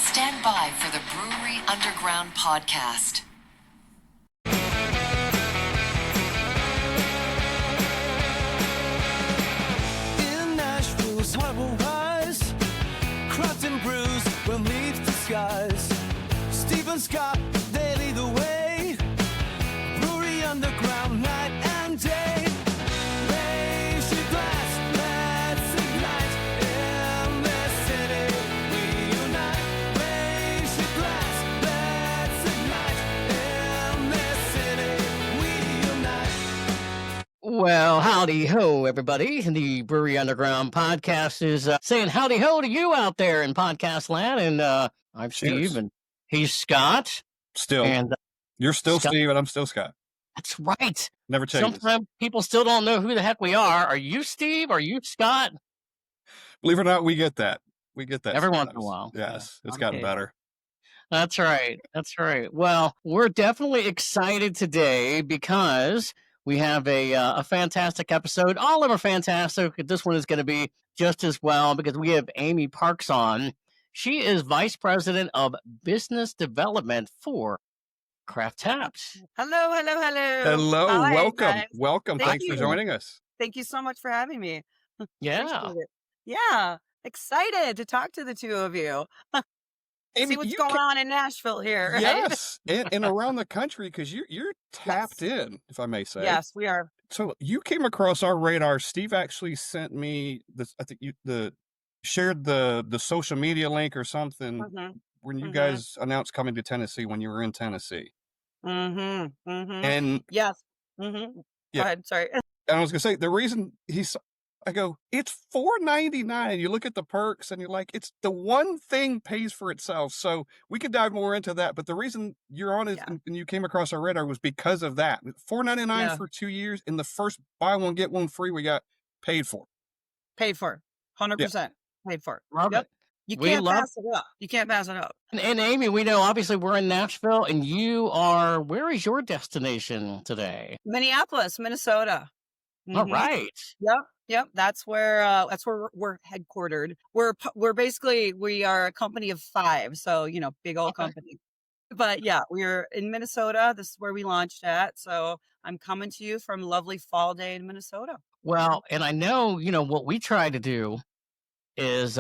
Stand by for the Brewery Underground podcast. In Nashville's harbor wise, craft and brews will meet the skies. Stephen Scott, they lead the way. Brewery Underground, night and day. Raise your glass, let's ignite. In this city, we unite. Raise your glass, let's ignite. In this city, we unite. Well, howdy ho, everybody. The Brewery Underground podcast is saying howdy ho to you out there in podcast land. And I'm Steve, Cheers. and he's Scott. Still, And you're still Scott- Steve, and I'm still Scott. that's right. Never changes. Sometimes people still don't know who the heck we are. Are you Steve? Are you Scott? Believe it or not, we get that. We get that Every once in a sometimes. while. Yes, Yeah, it's gotten okay. better. That's right. That's right. Well, we're definitely excited today because we have a fantastic episode. All of them are fantastic. This one is going to be just as well because we have Amy Parks on. She is Vice President of Business Development for Craftapped. Hello. Hello, Hi, welcome, guys. welcome. Thank Thanks for you. joining us. Thank you so much for having me. Yeah. Appreciate it. Yeah. Excited to talk to the two of you. Amy, See what's you going on in Nashville here, right? Yes, and around the country because you're tapped in, if I may say. Yes, we are. So you came across our radar. Steve actually sent me this. I think you shared the social media link or something Mm-hmm. when you Mhm. guys announced coming to Tennessee when you were in Tennessee. Mm-hmm. Mm-hmm. And Yes. Mm-hmm. Go Yeah. ahead. Sorry. I was gonna say the reason I go, it's $4.99. And you look at the perks and you're like, it's the one thing pays for itself. So we could dive more into that. But the reason you're on it Yeah. and you came across our radar was because of that. $4.99 Yeah. for 2 years, and the first buy one get one free we got paid for. Paid for. 100% paid for. Love Yep. it. You We can't love- pass it up. You can't pass it up. And Amy, we know obviously we're in Nashville, and you are. Where is your destination today? Minneapolis, Minnesota. All Mhm. right. Yep. That's where we're headquartered. We're basically, we are a company of 5, so big old Okay. company. But yeah, we're in Minnesota. This is where we launched at. So I'm coming to you from a lovely fall day in Minnesota. Well, and I know, what we try to do is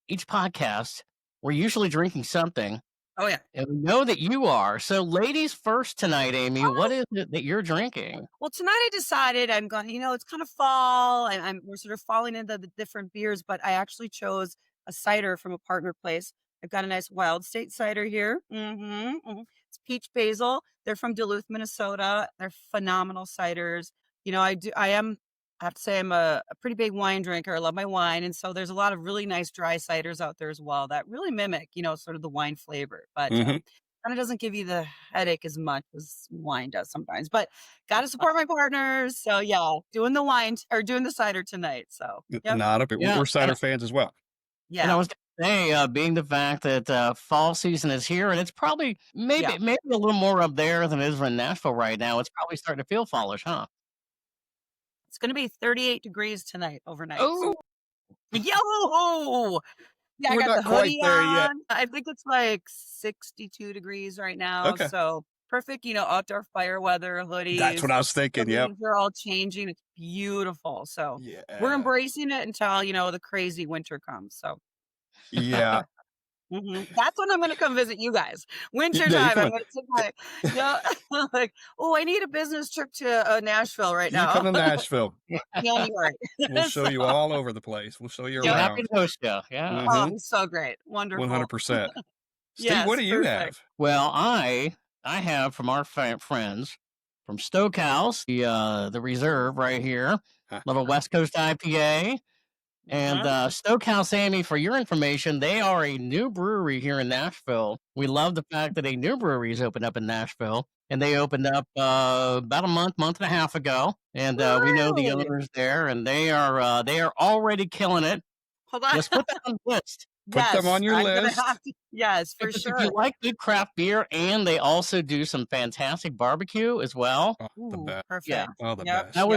each podcast, we're usually drinking something, Oh yeah. and we know that you are. So, ladies first tonight, Amy, what is it that you're drinking? Well, tonight I decided I'm going. It's kind of fall, and we're sort of falling into the different beers. But I actually chose a cider from a partner place. I've got a nice Wild State cider here. It's peach basil. They're from Duluth, Minnesota. They're phenomenal ciders. I have to say I'm a pretty big wine drinker. I love my wine, and so there's a lot of really nice dry ciders out there as well that really mimic, sort of the wine flavor. But Mhm. kind of doesn't give you the headache as much as wine does sometimes. But got to support my partners. So yeah, doing the wine or doing the cider tonight. So yep. Not a bit. Yeah, We're cider fans as well. Yeah. And I was going to say, being the fact that fall season is here, and it's probably maybe Yeah. a little more up there than it is in Nashville right now. It's probably starting to feel fallish, huh? It's going to be 38 degrees tonight overnight. Oh, Yo! Yeah, I We're got not the quite hoodie there yet. on. I think it's like 62 degrees right now. Okay. So perfect, outdoor fire weather, hoodies. That's what I was The thinking. Yep. leaves are all changing. It's beautiful. So Yeah. we're embracing it until, the crazy winter comes. So Yeah. that's when I'm going to come visit you guys. Winter Yeah, you time. I'm come going to take my, like, oh, I need a business trip to Nashville right You now. come to Nashville. January. We'll show you all over the place. We'll show you we're Yeah. happy around. to host you. Yeah. Mhm. So great. Wonderful. 100%. Steve, Yes, what do you perfect. have? Well, I have from our friends from Stokehouse, the reserve right here, love a West Coast IPA. And Stokehouse, Amy, for your information, they are a new brewery here in Nashville. We love the fact that a new brewery has opened up in Nashville, and they opened up about a month and a half ago. And we know the Really? owners there, and they are already killing it. Hold on. Just put that on the list. Put them on your I'm gonna list. have to- yes, for Because sure. if you like good craft beer, and they also do some fantastic barbecue as well. Oh, the Ooh, best. perfect. Yeah. Oh, the Yep. best. That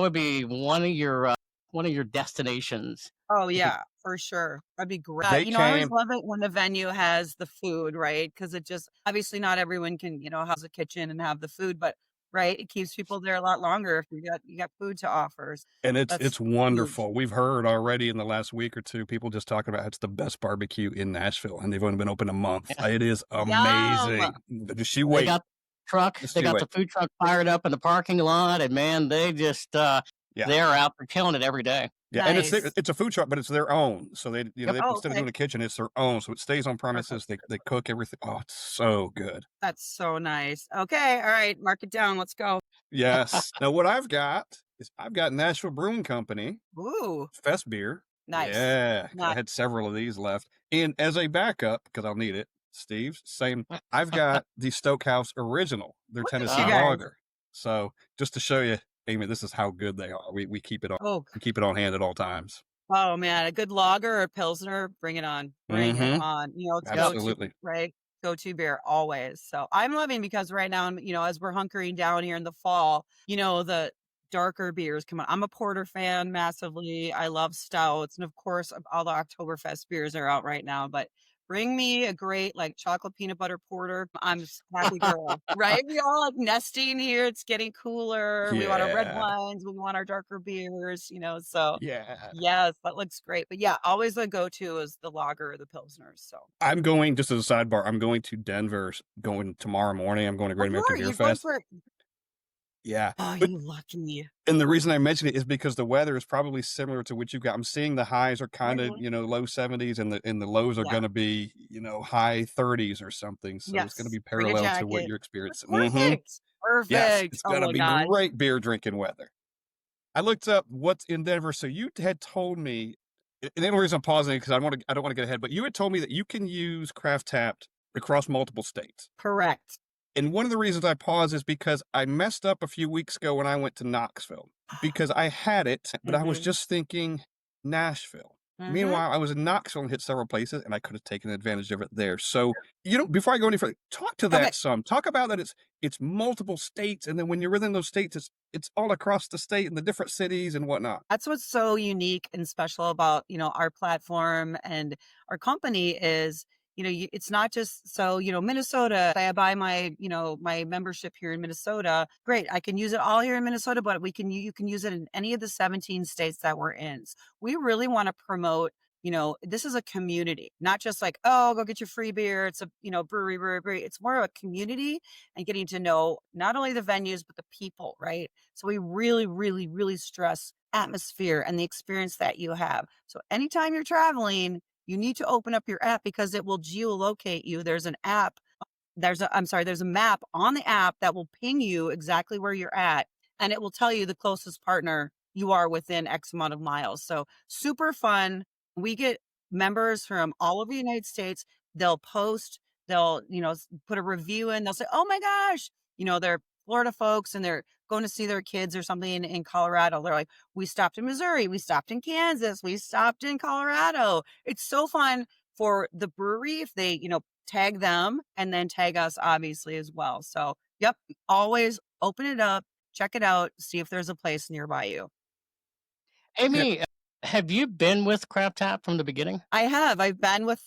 would be one of your one of your destinations. Oh, If you yeah, for sure. That'd be great. They I always came love it when the venue has the food, right? Because it just obviously not everyone can, house a kitchen and have the food, but right, it keeps people there a lot longer if you got food to offer. and That's it's huge. wonderful. We've heard already in the last week or two people just talking about it's the best barbecue in Nashville, and they've only been open a month. yeah, It is Yum. amazing. Just you they wait. got truck, Just they you got wait. the food truck fired up in the parking lot, and man, they just Yeah. they're out there killing it every day. Yeah, and Nice. it's a food truck, but it's their own. So Yep. Oh, instead of okay. doing a kitchen, it's their own. So it stays on premises. Perfect. They cook everything. Oh, it's so good. That's so nice. Okay, all right, mark it down. Let's go. Yes. Now what I've got is I've got Nashville Brewing Company Ooh, Fest beer. nice. Yeah, 'cause I Nice. had several of these left. And as a backup, because I'll need it, Steve, same. I've got the Stokehouse Original, their Look at Tennessee you Oh, guys. lager. So just to show you, Amy, this is how good they are. We keep it on Oh, hand at all times. oh man, a good lager or pilsner, bring it on. Bring it Mm-hmm. on. It's yep. go-to, Absolutely. right? Go-to beer always. So I'm loving because right now, as we're hunkering down here in the fall, the darker beers come on. I'm a porter fan massively. I love stouts. And of course, all the Oktoberfest beers are out right now, but bring me a great like chocolate peanut butter porter. I'm just a happy girl, right? We all like nesting here. It's getting cooler. We want our red Yeah. wines. We want our darker beers, so. Yeah. Yes, that looks great. But yeah, always the go-to is the lager or the pilsners. So, I'm going, just as a sidebar, I'm going to Denver going tomorrow morning. I'm going to oh, Great you American are Beer you're going Fest. for Yeah. oh, But you lucky. and the reason I mention it is because the weather is probably similar to what you've got. I'm seeing the highs are kind of, Mhm. low 70s and the lows are Yeah. going to be, high 30s or something. So it's going to Yes. be Bring a parallel to what jacket. you're experiencing. Perfect. Yes, Perfect. it's Oh going to my be gosh. great beer drinking weather. I looked up what's in Denver. So you had told me, and the only reason I'm pausing because I don't want to get ahead, but you had told me that you can use Craftapped across multiple states. Correct. And one of the reasons I pause is because I messed up a few weeks ago when I went to Knoxville because I had it, but I was Mhm. just thinking Nashville. Mhm. Meanwhile, I was in Knoxville and hit several places and I could have taken advantage of it there. So, before I go any further, talk to Okay. that some. Talk about that it's multiple states, and then when you're within those states, it's all across the state and the different cities and whatnot. That's what's so unique and special about, our platform and our company is, it's not just so, Minnesota, I buy my, my membership here in Minnesota. Great. I can use it all here in Minnesota, but you can use it in any of the 17 states that we're in. So we really want to promote, this is a community, not just like, oh, go get your free beer. It's a, brewery. It's more of a community and getting to know not only the venues, but the people, right? So we really, really, really stress atmosphere and the experience that you have. So anytime you're traveling, you need to open up your app because it will geolocate you. There's an app. There's a map on the app that will ping you exactly where you're at, and it will tell you the closest partner you are within X amount of miles. So super fun. We get members from all over the United States. They'll post, they'll, put a review in. They'll say, oh my gosh, they're Florida folks and they're going to see their kids or something in Colorado. They're like, we stopped in Missouri, we stopped in Kansas, we stopped in Colorado. It's so fun for the brewery if they, tag them and then tag us obviously as well. So, yep, always open it up, check it out, see if there's a place nearby you. Yeah. Amy, have you been with Crab Tap from the beginning? I have. I've been with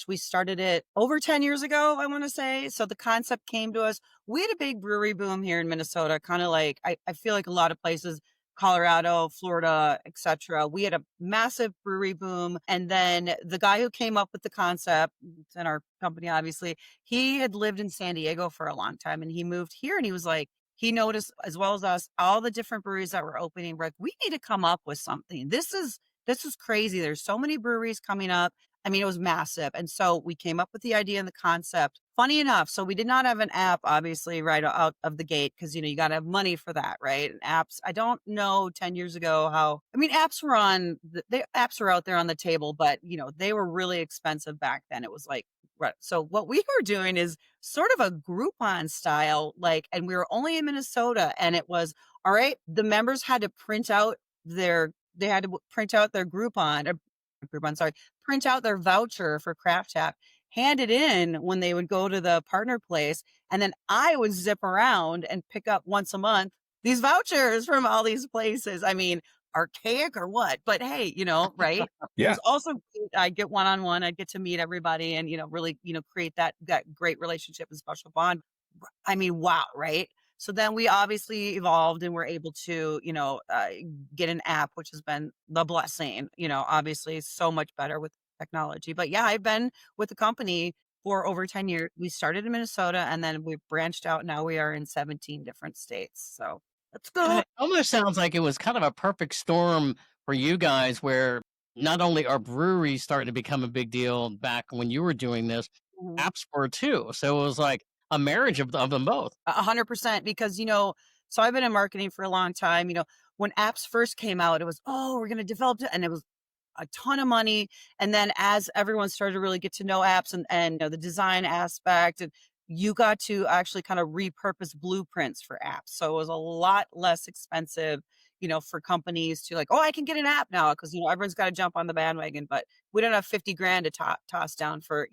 we started it over 10 years ago, I want to say. So the concept came to us. We had a big brewery boom here in Minnesota, kind of like I feel like a lot of places, Colorado, Florida, etc. We had a massive brewery boom. And then the guy who came up with the concept, it's in our company, obviously, he had lived in San Diego for a long time and he moved here and he was like, he noticed as well as us, all the different breweries that were opening. We're like, we need to come up with something. This is crazy. There's so many breweries coming up. I mean, it was massive. And so we came up with the idea and the concept. Funny enough, so we did not have an app, obviously, right out of the gate, because, you got to have money for that, right? And apps, I don't know 10 years ago apps were apps were out there on the table, but, they were really expensive back then. It was like, right. So what we were doing is sort of a Groupon style, and we were only in Minnesota and it was, all right, the members had to print out their print out their voucher for Craft Tap, hand it in when they would go to the partner place. And then I would zip around and pick up once a month these vouchers from all these places. I mean, archaic or what? But hey, right? It Yeah. was also great. I get one-on-one. I get to meet everybody and, really, create that great relationship and special bond. I mean, wow, right? So then we obviously evolved and were able to, get an app, which has been the blessing, obviously so much better with technology. But yeah, I've been with the company for over 10 years. We started in Minnesota and then we branched out. Now we are in 17 different states. So let's And go. it almost sounds like it was kind of a perfect storm for you guys where not only are breweries starting to become a big deal back when you were doing this, Mhm. apps were too. So it was like a marriage of them both. 100% because, so I've been in marketing for a long time. When apps first came out, it was, oh, we're going to develop it. And it was a ton of money. And then as everyone started to really get to know apps and the design aspect, and you got to actually kind of repurpose blueprints for apps. So it was a lot less expensive, for companies to like, oh, I can get an app now because, everyone's got to jump on the bandwagon, but we don't have 50 grand to toss down for,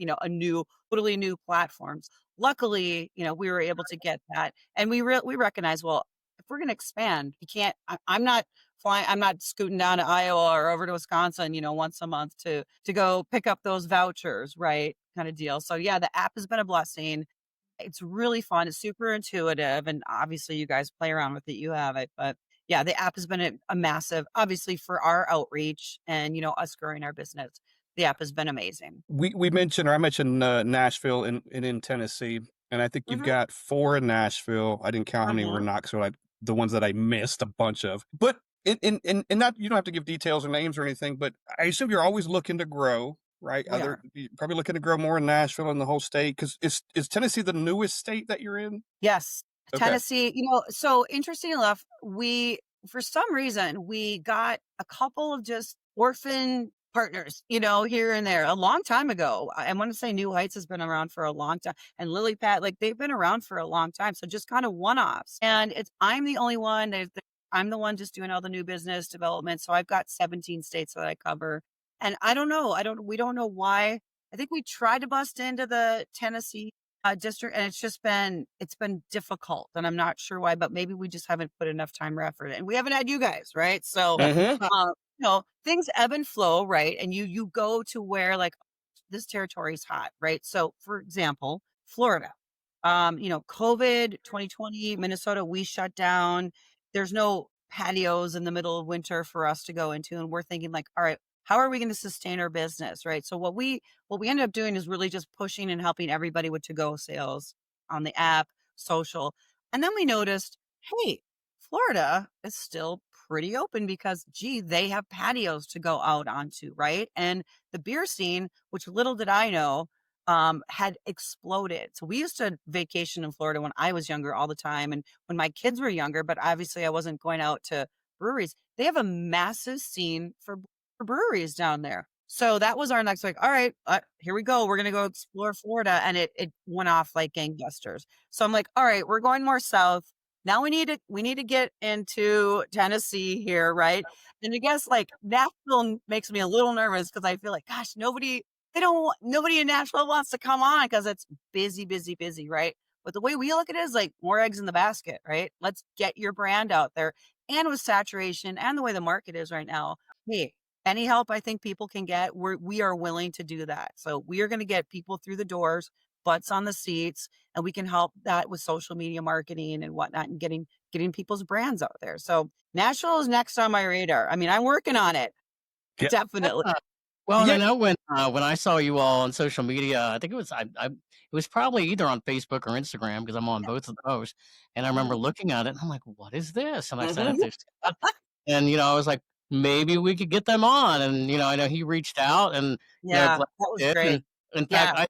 totally new platforms. Luckily, we were able to get that. And we recognize, well, if we're going to expand, you can't, I'm not flying. I'm not scooting down to Iowa or over to Wisconsin, once a month to go pick up those vouchers, right? Kind of deal. So yeah, the app has been a blessing. It's really fun. It's super intuitive, and obviously, you guys play around with it. You have it, but yeah, the app has been a massive, obviously, for our outreach and us growing our business. The app has been amazing. We mentioned, or I mentioned Nashville and in Tennessee, and I think you've Hmm. got 4 in Nashville. I didn't count how many were in Knoxville. The ones that I missed a bunch of. But in that, you don't have to give details or names or anything. But I assume you're always looking to grow, right? We are. You're probably looking to grow more in Nashville and the whole state. Because is Tennessee the newest state that you're in? Yes. Okay. Tennessee, so interesting enough, for some reason, we got a couple of just orphan partners, here and there a long time ago. I want to say New Heights has been around for a long time and Lily Pad, like they've been around for a long time. So just kind of one-offs. And I'm the only one. I'm the one just doing all the new business development. So I've got 17 states that I cover. And I don't know. We don't know why. I think we tried to bust into the Tennessee district, and it's been difficult, and I'm not sure why, but maybe we just haven't put enough time or effort, and we haven't had you guys, right? So, Mm-hmm. things ebb and flow, right? And you go to where like this territory is hot, right? So, for example, Florida, COVID 2020, Minnesota, we shut down. There's no patios in the middle of winter for us to go into, and we're thinking like, all right, how are we going to sustain our business, right? So what we ended up doing is really just pushing and helping everybody with to-go sales on the app, social. And then we noticed, hey, Florida is still pretty open because, gee, they have patios to go out onto, right? And the beer scene, which little did I know, had exploded. So we used to vacation in Florida when I was younger all the time and when my kids were younger, but obviously I wasn't going out to breweries. They have a massive scene for breweries down there. So that was our next like, all right, here we go. We're gonna go explore Florida, and it went off like gangbusters. So I'm like, all right, we're going more south. Now we need to get into Tennessee here, right? And I guess like Nashville makes me a little nervous because I feel like, gosh, nobody in Nashville wants to come on because it's busy, busy, busy, right? But the way we look at it is like more eggs in the basket, right? Let's get your brand out there. And with saturation and the way the market is right now, hey, any help I think people can get, we are willing to do that. So we are going to get people through the doors, butts on the seats, and we can help that with social media marketing and whatnot, and getting people's brands out there. So Nashville is next on my radar. I mean, I'm working on it, Yeah. definitely. Well, and Yeah. I know when I saw you all on social media, I think it was probably either on Facebook or Instagram because I'm on both of those, and I remember looking at it and I'm like, "What is this?" And I sent it Mhm. to Scott, and I was like, "Maybe we could get them on." And I know he reached out, and Yeah, glad that was he did. And great. in fact, Yeah.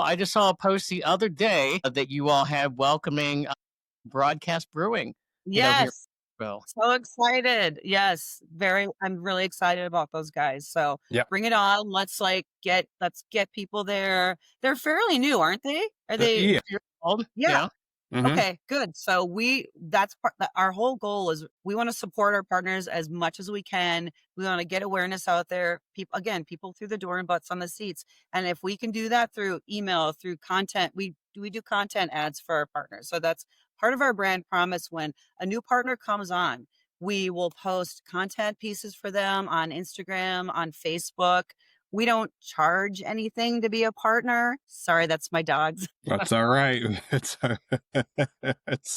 I just saw a post the other day that you all had welcoming Broadcast Brewing, here in Yes. Nashville. So excited. Yes. I'm really excited about those guys. So Yeah. bring it on. Let's get people there. They're fairly new, aren't they? Are they? Yeah. Years old? Yeah. Yeah. Mm-hmm. Okay, good. So that's our whole goal is we want to support our partners as much as we can. We want to get awareness out there. People through the door and butts on the seats. And if we can do that through email, through content, we do content ads for our partners. So that's part of our brand promise. When a new partner comes on, We will post content pieces for them on Instagram, on Facebook. We don't charge anything to be a partner. Sorry, that's my dogs. That's all right. It's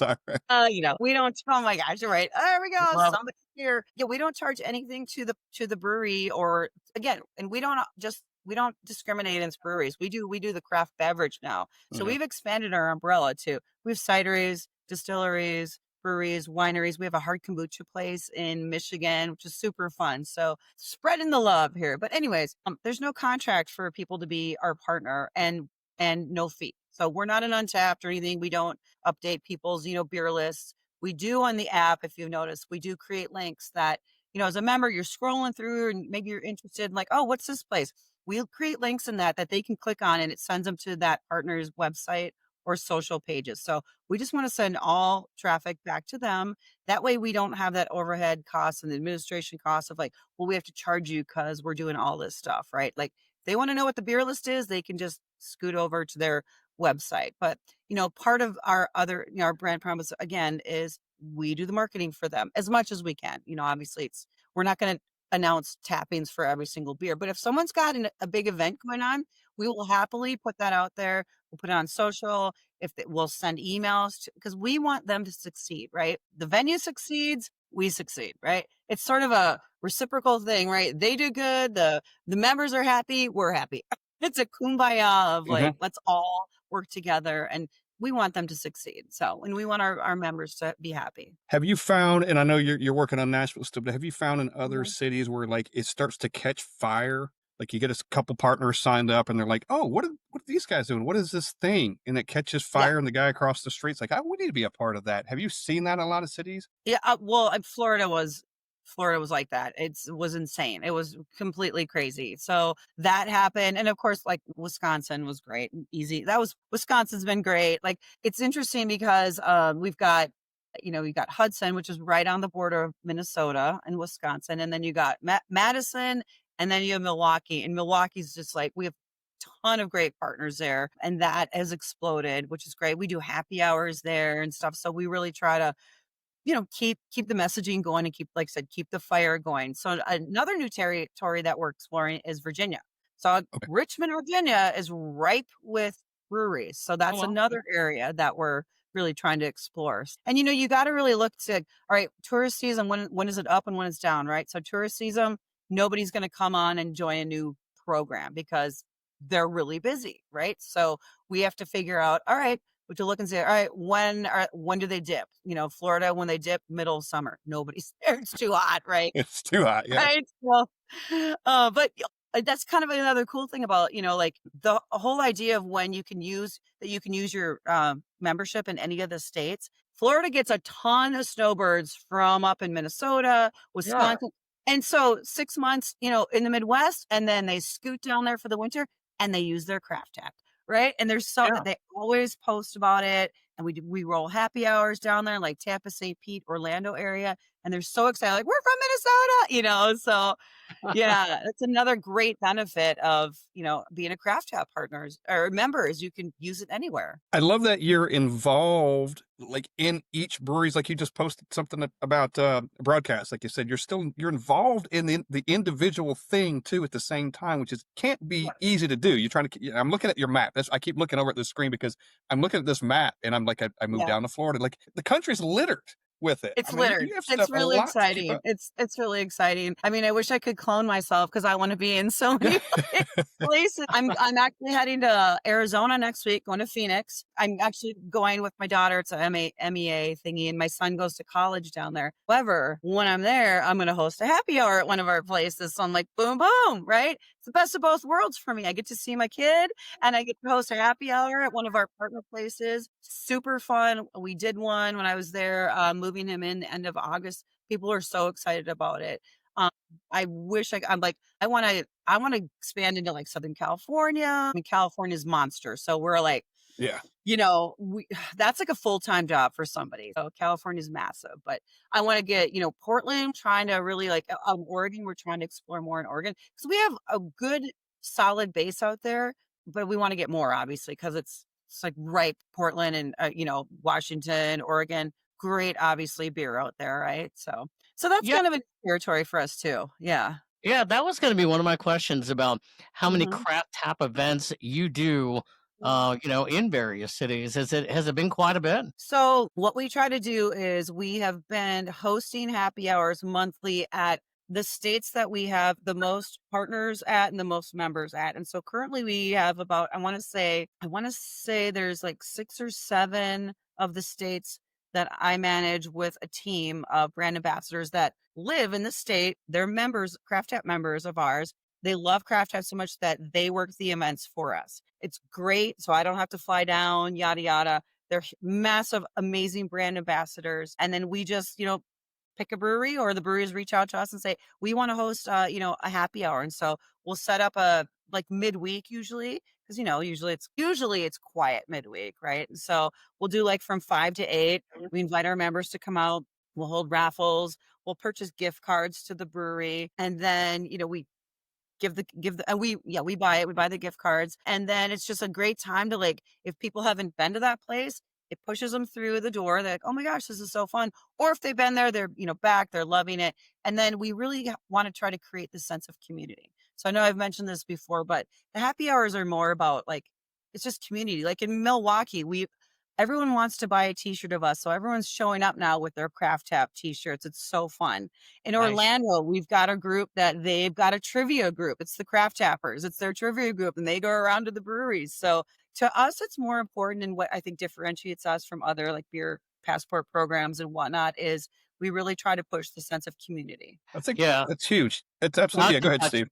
all right. We don't. Oh my gosh, you're right. There we go. Well, Somebody here. Yeah, we don't charge anything to the brewery, or again, and we don't discriminate against breweries. We do the craft beverage now. So Mhm. we've expanded our umbrella too. We have cideries, distilleries, breweries, wineries. We have a hard kombucha place in Michigan, which is super fun. So spreading the love here. But anyways, there's no contract for people to be our partner, and no fee. So we're not an Untapped or anything. We don't update people's, beer lists. We do on the app, if you've noticed, we do create links that, as a member, you're scrolling through and maybe you're interested in like, oh, what's this place? We'll create links in that they can click on, and it sends them to that partner's website or social pages. So we just want to send all traffic back to them. That way we don't have that overhead cost and the administration costs of like, well, we have to charge you because we're doing all this stuff, right? Like if they want to know what the beer list is, they can just scoot over to their website. But, part of our other, our brand promise again is we do the marketing for them as much as we can. Obviously we're not going to announce tappings for every single beer, but if someone's got a big event going on, we will happily put that out there. We'll put it on social. We'll send emails because we want them to succeed, right? The venue succeeds, we succeed, right? It's sort of a reciprocal thing, right? They do good. The members are happy. We're happy. It's a kumbaya of like, let's all work together, and we want them to succeed. So, and we want our members to be happy. Have you found, and I know you're working on Nashville still, but have you found in other Mhm. cities where like it starts to catch fire? Like you get a couple partners signed up and they're like, oh, what are these guys doing? What is this thing? And it catches Yeah. fire and the guy across the street's like, oh, we need to be a part of that. Have you seen that in a lot of cities? Yeah. Well, Florida was like that. It was insane. It was completely crazy. So that happened. And of course, like Wisconsin was great and easy. Wisconsin's been great. Like it's interesting because we've got, you got Hudson, which is right on the border of Minnesota and Wisconsin. And then you got Madison, and then you have Milwaukee. And Milwaukee's just like, we have a ton of great partners there. And that has exploded, which is great. We do happy hours there and stuff. So we really try to keep the messaging going and keep, like I said, keep the fire going. So another new territory that we're exploring is Virginia. So Okay. Richmond, Virginia is ripe with breweries. So that's well, another area that we're really trying to explore. And you got to really look to, all right, tourist season, when is it up and when it's down, right? So tourist season, nobody's going to come on and join a new program because they're really busy, right? So we have to figure out, all right, but to look and say, all right, when do they dip? Florida, when they dip, middle of summer, nobody's there. It's too hot, right? It's too hot. Yeah. Right. Well, but that's kind of another cool thing about, like the whole idea of when you can use your membership in any of the states. Florida gets a ton of snowbirds from up in Minnesota, Wisconsin. And so 6 months, in the Midwest, and then they scoot down there for the winter and they use their Craftapped. Right. And they always post about it. And we roll happy hours down there, like Tampa, St. Pete, Orlando area. And they're so excited, like, we're from Minnesota, So yeah, that's another great benefit of, being a Craftapped partners or members. You can use it anywhere. I love that you're involved like in each breweries. Like you just posted something about broadcast. Like you said, you're involved in the individual thing too at the same time, which can't be easy to do. You're trying to, I'm looking at your map. I keep looking over at the screen because I'm looking at this map and I'm like, I moved down to Florida. Like the country's littered with it. It's I mean, littered. you have It's stuff a really lot to keep exciting. up. It's really exciting. I mean, I wish I could clone myself because I want to be in so many places. I'm actually heading to Arizona next week, going to Phoenix. I'm actually going with my daughter. It's a MEA thingy, and my son goes to college down there. However, when I'm there, I'm going to host a happy hour at one of our places. So I'm like, boom, boom, right? It's the best of both worlds for me. I get to see my kid and I get to host a happy hour at one of our partner places. Super fun. We did one when I was there, moving him in the end of August. People are so excited about it. I wish I'm like, I want to expand into like Southern California. I mean, California's monster. So we're like, Yeah. That's like a full-time job for somebody. So California's massive, but I want to get, Portland, trying to really like Oregon. We're trying to explore more in Oregon because we have a good solid base out there, but we want to get more obviously because it's like right Portland and, Washington, Oregon, great, obviously beer out there. Right. So So that's Yeah, kind of a territory for us too. Yeah. yeah, that was going to be one of my questions about how many hmm craft tap events you do, in various cities. Has it been quite a bit? So what we try to do is we have been hosting happy hours monthly at the states that we have the most partners at and the most members at. And so currently we have about, I want to say there's like 6 or 7 of the states that I manage with a team of brand ambassadors that live in the state. They're members, Craft Tap members of ours. They love Craft Tap so much that they work the events for us. It's great. So I don't have to fly down, yada, yada. They're massive, amazing brand ambassadors. And then we just, pick a brewery or the breweries reach out to us and say, we want to host, a happy hour. And so we'll set up a like midweek usually, because, usually it's quiet midweek. Right. And so we'll do like from 5 to 8. We invite our members to come out. We'll hold raffles. We'll purchase gift cards to the brewery. And then, we and we buy it, we buy the gift cards, and then it's just a great time to, like, if people haven't been to that place, it pushes them through the door. They're like, oh my gosh, this is so fun. Or if they've been there, they're back, they're loving it. And then we really want to try to create this sense of community. So I know I've mentioned this before, but the happy hours are more about, like, it's just community. Like in Milwaukee, everyone wants to buy a t-shirt of us, so everyone's showing up now with their Craft Tap t-shirts. It's so fun. In Nice. Orlando, we've got a group that they've got a trivia group. It's the Craft Tappers. It's their trivia group, and they go around to the breweries. So to us, it's more important, and what I think differentiates us from other like beer passport programs and whatnot is we really try to push the sense of community. I think Yeah. that's huge. It's absolutely. Scott Yeah, go can ahead, touch Steve.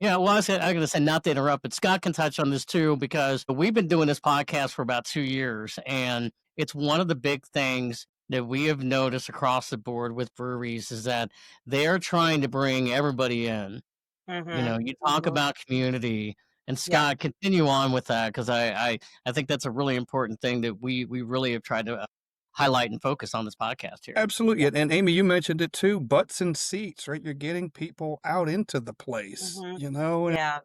Yeah, well, I'm going to say not to interrupt, but Scott can touch on this too, because we've been doing this podcast for about 2 years. And it's one of the big things that we have noticed across the board with breweries is that they're trying to bring everybody in. You talk Mhm. about community. And Yeah. Scott, continue on with that, because I think that's a really important thing that we really have tried to highlight and focus on this podcast here. Absolutely. And Amy, you mentioned it too. Butts and seats, right? You're getting people out into the place, Mhm. and, Yeah.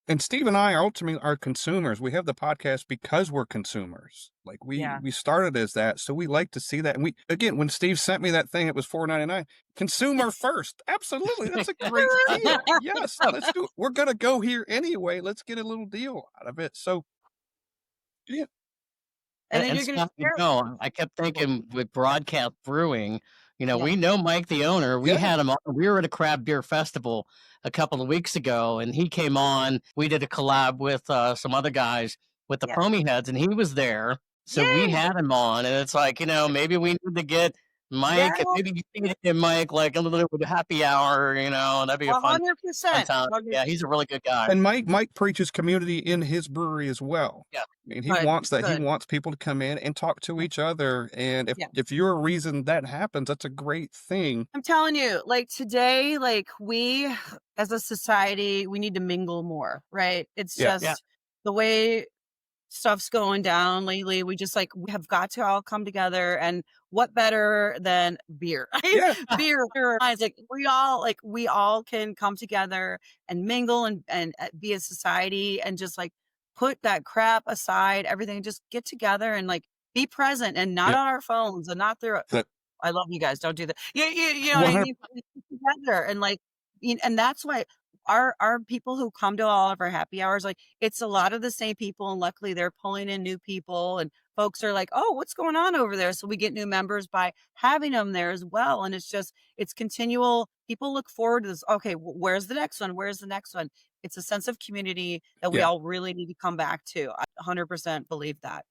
and Steve and I ultimately are consumers. We have the podcast because we're consumers. Like we Yeah. we started as that. So we like to see that. And we again, when Steve sent me that thing, it was $4.99. Consumer first. Absolutely. That's a great deal. Yes, let's do it. We're gonna go here anyway. Let's get a little deal out of it. So yeah. And then And you're going to Scott, share. I kept thinking with Broadcast Brewing, Yeah. we know Mike, the owner. We Yeah. had him on. We were at a craft beer festival a couple of weeks ago, and he came on. We did a collab with some other guys with the Yeah. Foamy Heads, and he was there. So we Yay. had him on, and it's like, maybe we need to get Yeah. Mike, and maybe you can get Mike like a little bit of happy hour, and that'd be a fun 100%. time. Yeah, he's a really good guy. And Mike preaches community in his brewery as well. Yeah. I mean, he Good, wants that. He good. wants people to come in and talk to each other. And Yeah. if you're a reason that happens, that's a great thing. I'm telling you, like today, like we as a society, we need to mingle more, right? It's Yeah. just the way stuff's going down lately. We have got to all come together, and what better than beer? Yeah. Beer. It's like we all can come together and mingle and be a society and just like put that crap aside, everything, just get together and like be present and not Yeah. on our phones and not through. That- I love you guys. Don't do that. You know what I 100 mean? Get together and like, and that's why our people who come to all of our happy hours, like it's a lot of the same people, and luckily they're pulling in new people, and folks are like, oh, what's going on over there? So we get new members by having them there as well, and it's continual. People look forward to this. Okay, where's the next one? Where's the next one? It's a sense of community that we Yeah. all really need to come back to. I 100% believe that.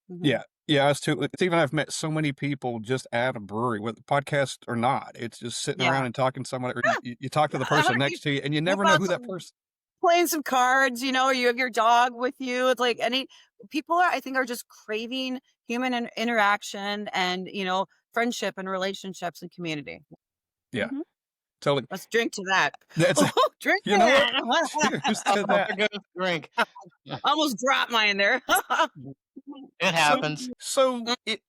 Mhm. Yeah. Yeah, us too. Steve and I have met so many people just at a brewery, whether podcast or not. It's just sitting Yeah. around and talking to somebody, or you talk to the person next to you, and you never know who that person. Playing some cards, you have your dog with you. It's like people I think are just craving human interaction and, friendship and relationships and community. Yeah. Mhm. Totally. Let's drink to that. That's Drink you to know that. what? Cheers to that. There goes the drink. Almost dropped mine there. It happens. So It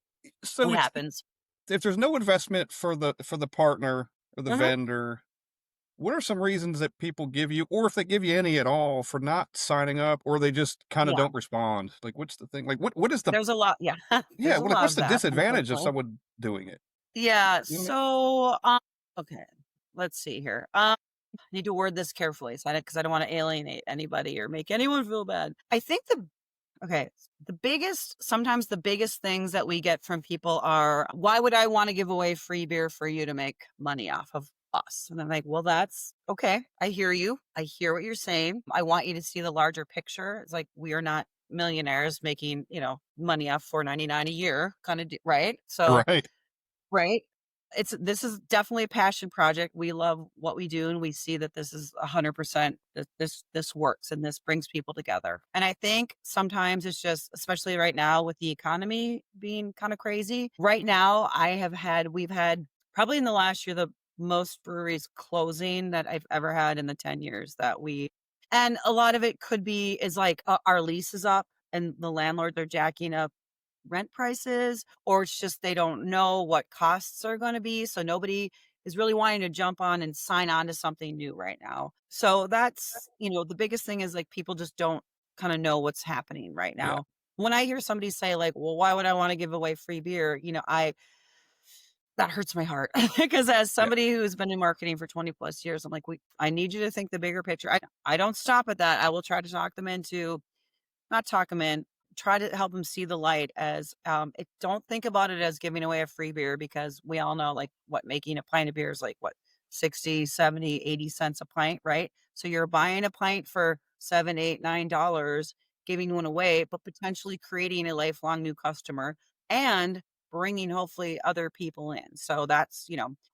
it's happens. if there's no investment for the partner or the Mhm. vendor, what are some reasons that people give you, or if they give you any at all, for not signing up, or they just kind of Yeah. don't respond? Like, what's the thing? Like, what is the There's a lot. Yeah. yeah? There's a lot What's of the that, disadvantage of unfortunately. someone doing it? Yeah. You know? So Okay, let's see here. Need to word this carefully, so because I don't want to alienate anybody or make anyone feel bad. I think sometimes the biggest things that we get from people are, why would I want to give away free beer for you to make money off of us? And I'm like, well, that's okay. I hear you. I hear what you're saying. I want you to see the larger picture. It's like, we are not millionaires making, money off $4.99 a year kind of, right? So, Right. right. This is definitely a passion project. We love what we do, and we see that this is 100% that this works and this brings people together. And I think sometimes it's just, especially right now with the economy being kind of crazy. Right now, we've had probably in the last year the most breweries closing that I've ever had in the 10 years and a lot of it is like our lease is up and the landlords are jacking up rent prices, or it's just they don't know what costs are going to be. So nobody is really wanting to jump on and sign on to something new right now. So that's, the biggest thing is like people just don't kind of know what's happening right Yeah. now. When I hear somebody say like, well, why would I want to give away free beer? That hurts my heart because as Yeah. somebody who's been in marketing for 20 plus years, I'm like, I need you to think the bigger picture. I don't stop at that. I will try to not talk them in, try to help them see the light as don't think about it as giving away a free beer, because we all know like what making a pint of beer is like, what, 60, 70, 80 cents a pint, right? So you're buying a pint for $7, $8, $9, giving one away, but potentially creating a lifelong new customer and bringing hopefully other people in. So that's,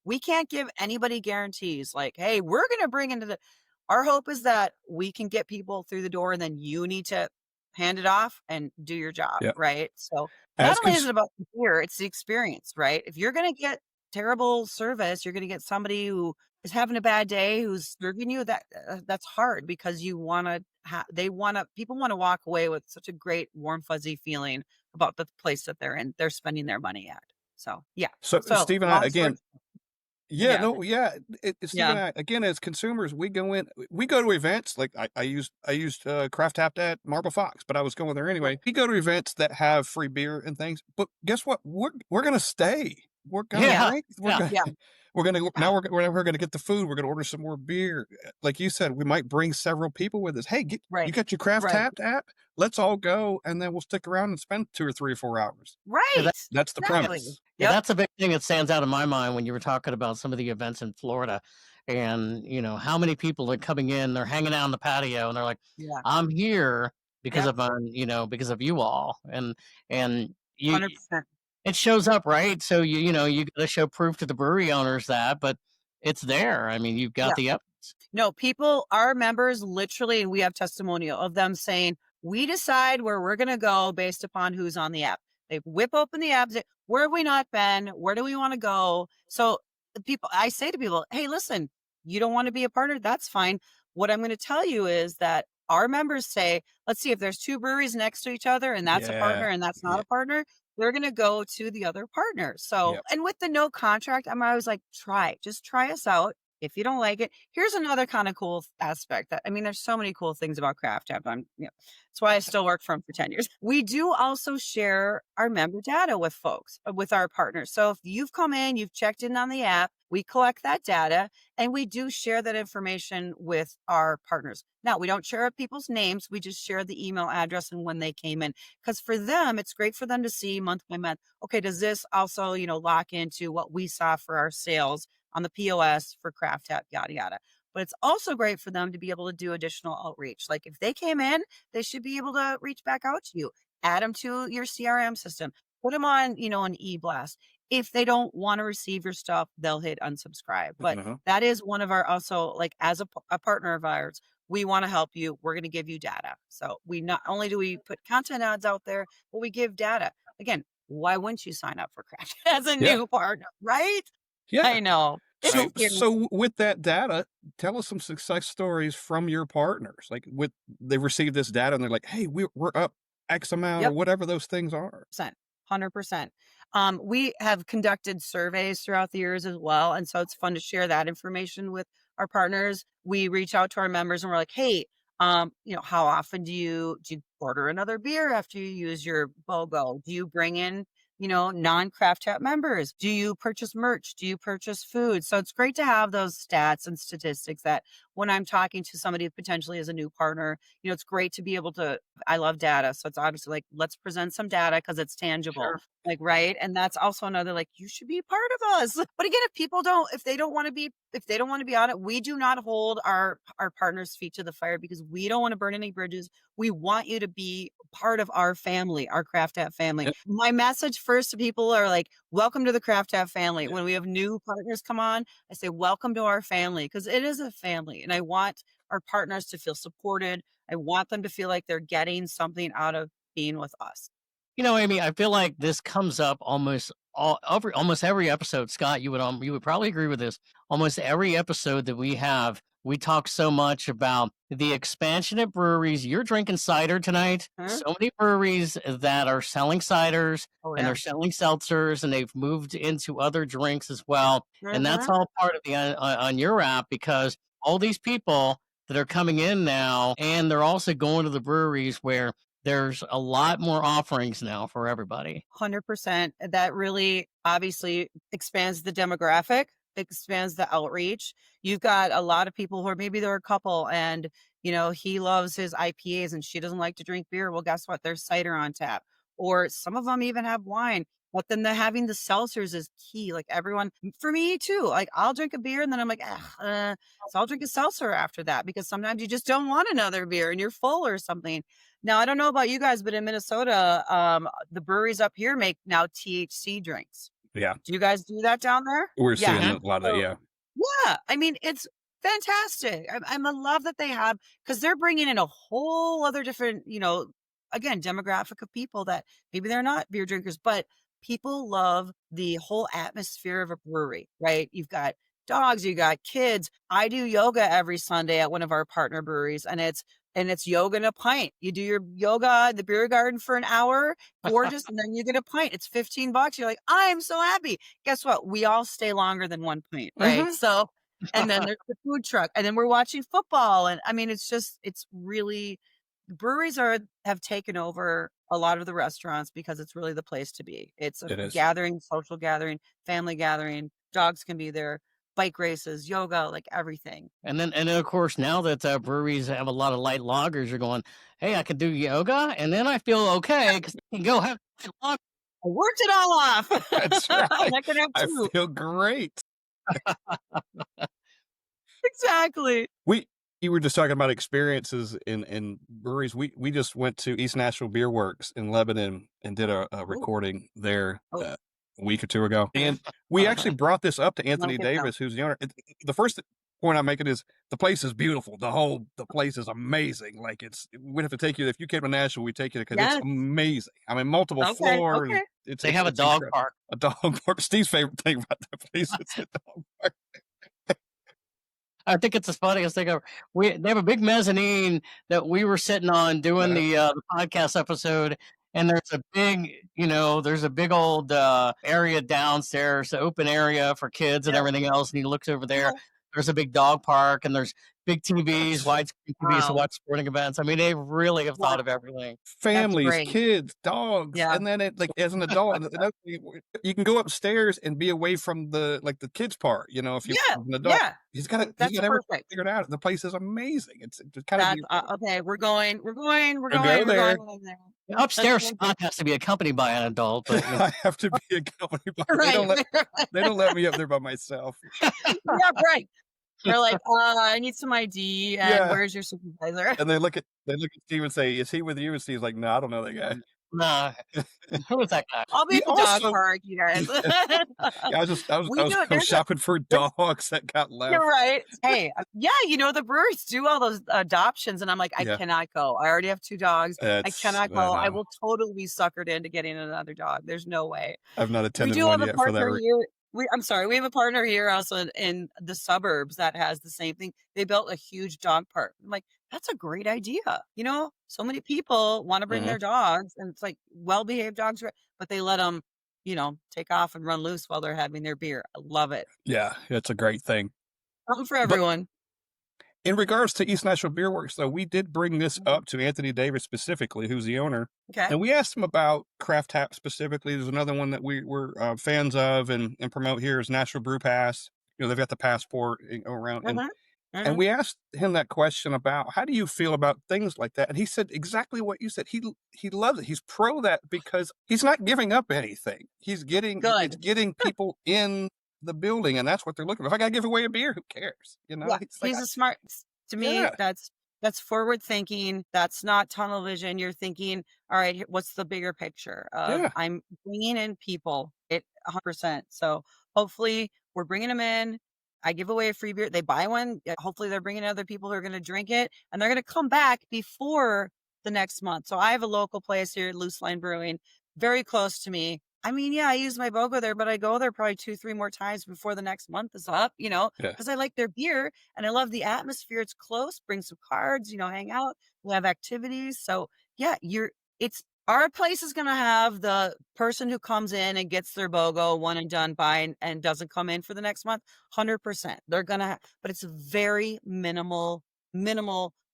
we can't give anybody guarantees like, hey, we're going to bring into our hope is that we can get people through the door, and then you need to hand it off and do your job, Yeah. right? So not As only is cons- it about the beer, it's the experience, right? If you're going to get terrible service, you're going to get somebody who is having a bad day who's serving you, that's hard, because you want to people want to walk away with such a great warm fuzzy feeling about the place that they're spending their money at. So yeah. so So Steve and I long story. again. Yeah, Yeah. no, yeah. Steve Yeah. and I, again, as consumers, we go to events like I used Craftapped at Marble Fox, but I was going there anyway. We go to events that have free beer and things, but guess what? We're gonna stay. We're gonna Yeah. drink. We're Yeah. gonna Yeah. we're gonna Yeah. now we're gonna get the food. We're gonna order some more beer. Like you said, we might bring several people with us. Hey, you Right. got your Right. Craftapped app? Let's all go, and then we'll stick around and spend 2 or 3 or 4 hours. Yeah, Right. That's the Exactly. premise. Yeah, Yep. that's a big thing that stands out in my mind when you were talking about some of the events in Florida, and how many people are coming in, they're hanging out on the patio, and they're like, Yeah. "I'm here because Yep. because of you all," and you 100%. it shows up, right? So you got to show proof to the brewery owners but it's there. I mean, you've got Yeah. the evidence. No, our members literally, and we have testimonial of them saying, we decide where we're going to go based upon who's on the app. They whip open the app, say, where have we not been? Where do we want to go? So I say to people, hey, listen, you don't want to be a partner? That's fine. What I'm going to tell you is that our members say, let's see, if there's two breweries next to each other and that's a partner Yeah, and that's not yeah, a partner, they're going to go to the other partner. So, yeah, and with the no contract, I'm always like, just try us out. If you don't like it, here's another kind of cool aspect there's so many cool things about Craftapped. That's why I still work for them for 10 years. We do also share our member data with folks, with our partners. So if you've come in, you've checked in on the app, we collect that data and we do share that information with our partners. Now, we don't share people's names. We just share the email address and when they came in. Because for them, it's great for them to see month by month. Okay, does this also, lock into what we saw for our sales on the POS for Craftapped, yada, yada. But it's also great for them to be able to do additional outreach. Like if they came in, they should be able to reach back out to you, add them to your CRM system, put them on, an e-blast. If they don't want to receive your stuff, they'll hit unsubscribe. But uh-huh. that is one of our also, like as a partner of ours, we want to help you. We're going to give you data. So we not only do we put content ads out there, but we give data. Again, why wouldn't you sign up for Craft as a Yeah, new partner, right? yeah. I know. It's Right. scary. So with that data, tell us some success stories from your partners. Like they received this data and they're like, "Hey, we're up X amount," or Yep. whatever those things are. 100%. We have conducted surveys throughout the years as well. And so it's fun to share that information with our partners. We reach out to our members and we're like, hey, how often do you order another beer after you use your BOGO? Do you bring in non-Craft Tap members? Do you purchase merch? Do you purchase food? So it's great to have those stats and statistics that when I'm talking to somebody who potentially is a new partner, it's great to be able to, I love data. So it's obviously like, let's present some data because it's tangible. Sure. Like, right. And that's also another, like, you should be a part of us. But again, if they don't want to be on it, we do not hold our partners' feet to the fire because we don't want to burn any bridges. We want you to be part of our family, our Craft App family. Yep. My message first to people are like, welcome to the Craft App family. When we have new partners come on, I say, welcome to our family, because it is a family. And I want our partners to feel supported. I want them to feel like they're getting something out of being with us. Amy, I feel like this comes up almost every episode. Scott, you would probably agree with this. Almost every episode that we have, we talk so much about the expansion of breweries. You're drinking cider tonight. So many breweries that are selling ciders and they're selling seltzers, and they've moved into other drinks as well. And that's all part of the on your app, because all these people that are coming in now, and they're also going to the breweries where there's a lot more offerings now for everybody. 100%. That really obviously expands the demographic, expands the outreach. You've got a lot of people who are, maybe they're a couple and, he loves his IPAs and she doesn't like to drink beer. Well, guess what? There's cider on tap. Or some of them even have wine. But then having the seltzers is key. Like everyone, for me too, like I'll drink a beer and then I'm like, so I'll drink a seltzer after that, because sometimes you just don't want another beer and you're full or something. Now, I don't know about you guys, but in Minnesota, the breweries up here make now THC drinks. Yeah. Do you guys do that down there? We're seeing a lot of that, yeah. Yeah. I mean, it's fantastic. I love that they have, because they're bringing in a whole other different, again, demographic of people that maybe they're not beer drinkers, but people love the whole atmosphere of a brewery, right? You've got dogs, you got kids. I do yoga every Sunday at one of our partner breweries, and it's yoga and a pint. You do your yoga at the beer garden for an hour, gorgeous, and then you get a pint. It's $15. You're like, I'm so happy. Guess what? We all stay longer than one pint, right? So, and then there's the food truck, and then we're watching football. And I mean, it's really, breweries have taken over a lot of the restaurants because it's really the place to be. It's a gathering, social gathering, family gathering. Dogs can be there. Bike races, yoga, like everything. And then of course, now that breweries have a lot of light lagers, you're going, hey, I can do yoga, and then I feel okay because I can go have light lager. I worked it all off. That's right. I can have two. I feel great. Exactly. You were just talking about experiences in breweries. We just went to East Nashville Beer Works in Lebanon and did a recording there a week or two ago. And we actually brought this up to Anthony Davis, who's the owner. The first point I'm making is the place is beautiful. The place is amazing. Like we'd have to take you, if you came to Nashville, we'd take you because it's amazing. I mean, multiple floors. Okay. They have a dog park. A dog park. Steve's favorite thing about that place is the dog park. I think it's the funniest thing ever. They have a big mezzanine that we were sitting on doing the podcast episode, and there's a big old area downstairs, the open area for kids and everything else. And he looks over there. There's a big dog park, and there's big TVs, widescreen TVs to watch sporting events. I mean, they really have thought of everything. Families, kids, dogs, and then as an adult, you can go upstairs and be away from the kids part. If you're an adult, he's got everything figured out. The place is amazing. It's kind of okay. We're going there. Upstairs, Scott has to be accompanied by an adult. But, I have to be accompanied by. They don't let me up there by myself. Yeah, right. They're like, I need some ID, and where's your supervisor? And they look at Steve and say, "Is he with you?" And Steve's like, "No, I don't know that guy." Nah, who is that guy? I'll be at the dog park, you guys. I was shopping for dogs that got left. You're right. Hey, the breweries do all those adoptions, and I'm like, I cannot go. I already have 2 dogs. I cannot go. I will totally be suckered into getting another dog. There's no way. I've not attended one yet for that. We have a partner here also in the suburbs that has the same thing. They built a huge dog park. I'm like, that's a great idea. So many people want to bring their dogs, and it's like well-behaved dogs, but they let them, take off and run loose while they're having their beer. I love it. Yeah, it's a great thing. Something for everyone. In regards to East Nashville Beer Works, though, we did bring this up to Anthony Davis specifically, who's the owner, Okay. and we asked him about Craftapped specifically. There's another one that we're fans of and promote here is Nashville Brew Pass. You know, they've got the passport around, and we asked him that question about how do you feel about things like that, and he said exactly what you said. He loves it. He's pro that because he's not giving up anything. It's Good. getting people in the building, and that's what they're looking for. If I got to give away a beer, who cares? You know, Yeah, it's like, he's a smart. To me, yeah, that's forward thinking. That's not tunnel vision. You're thinking, all right, what's the bigger picture of yeah, I'm bringing in people it 100%. So hopefully we're bringing them in. I give away a free beer. They buy one. Hopefully they're bringing other people who are going to drink it and they're going to come back before the next month. So I have a local place here, Loose Line Brewing, very close to me. I mean, yeah, I use my BOGO there, but I go there probably 2-3 more times before the next month is up, yeah, because I like their beer and I love the atmosphere. It's close. Bring some cards, hang out. We have activities. So yeah, it's our place is gonna have the person who comes in and gets their BOGO one and done by and doesn't come in for the next month. 100%. They're gonna, but it's a very minimal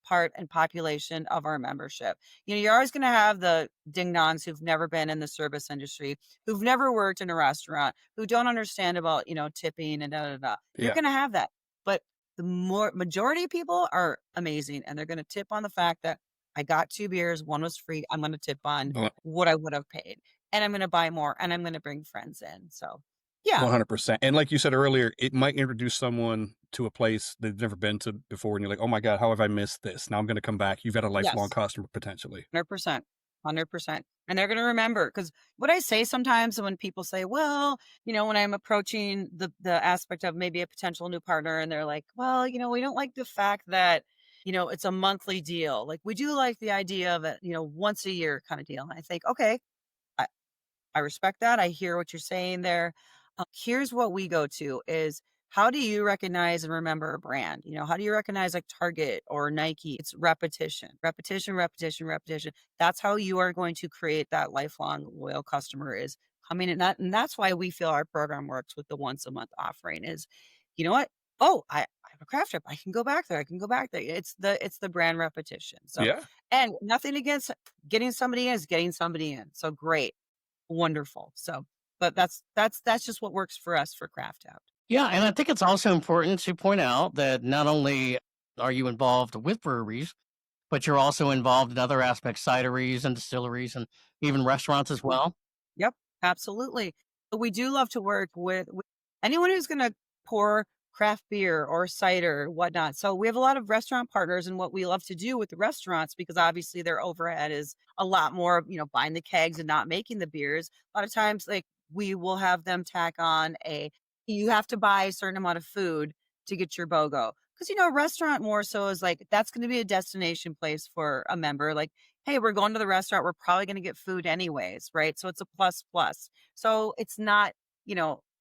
part and population of our membership. You're always gonna have the ding-dongs who've never been in the service industry, who've never worked in a restaurant, who don't understand about, tipping and You're yeah. going to have that. But the majority of people are amazing and they're going to tip on the fact that I got 2 beers, one was free. I'm going to tip on Well, what I would have paid and I'm going to buy more and I'm going to bring friends in. So yeah, 100%. And like you said earlier, it might introduce someone to a place they've never been to before, and you're like, oh my God, how have I missed this? Now I'm going to come back. You've got a lifelong yes, customer potentially. 100%. 100%. And they're going to remember because what I say sometimes when people say, well, when I'm approaching the aspect of maybe a potential new partner and they're like, well, we don't like the fact that, it's a monthly deal. Like we do like the idea of it, once a year kind of deal. And I think, okay, I respect that. I hear what you're saying there. Here's what we go to is how do you recognize and remember a brand? How do you recognize like Target or Nike? It's repetition, repetition, repetition, repetition. That's how you are going to create that lifelong loyal customer is coming in that. And that's why we feel our program works with the once a month offering is, you know what? Oh, I have a craft shop. I can go back there. I can go back there. It's the brand repetition. So, Yeah. and nothing against getting somebody in is getting somebody in. So great. Wonderful. So, but that's just what works for us for Craftapped. Yeah, and I think it's also important to point out that not only are you involved with breweries, but you're also involved in other aspects, cideries and distilleries and even restaurants as well. Yep, absolutely. But we do love to work with anyone who's going to pour craft beer or cider or whatnot. So we have a lot of restaurant partners, and what we love to do with the restaurants, because obviously their overhead is a lot more, buying the kegs and not making the beers. A lot of times, like we will have them tack on you have to buy a certain amount of food to get your BOGO. Because, a restaurant more so is like, that's going to be a destination place for a member. Like, hey, we're going to the restaurant. We're probably going to get food anyways, right? So it's a plus plus. So it's not,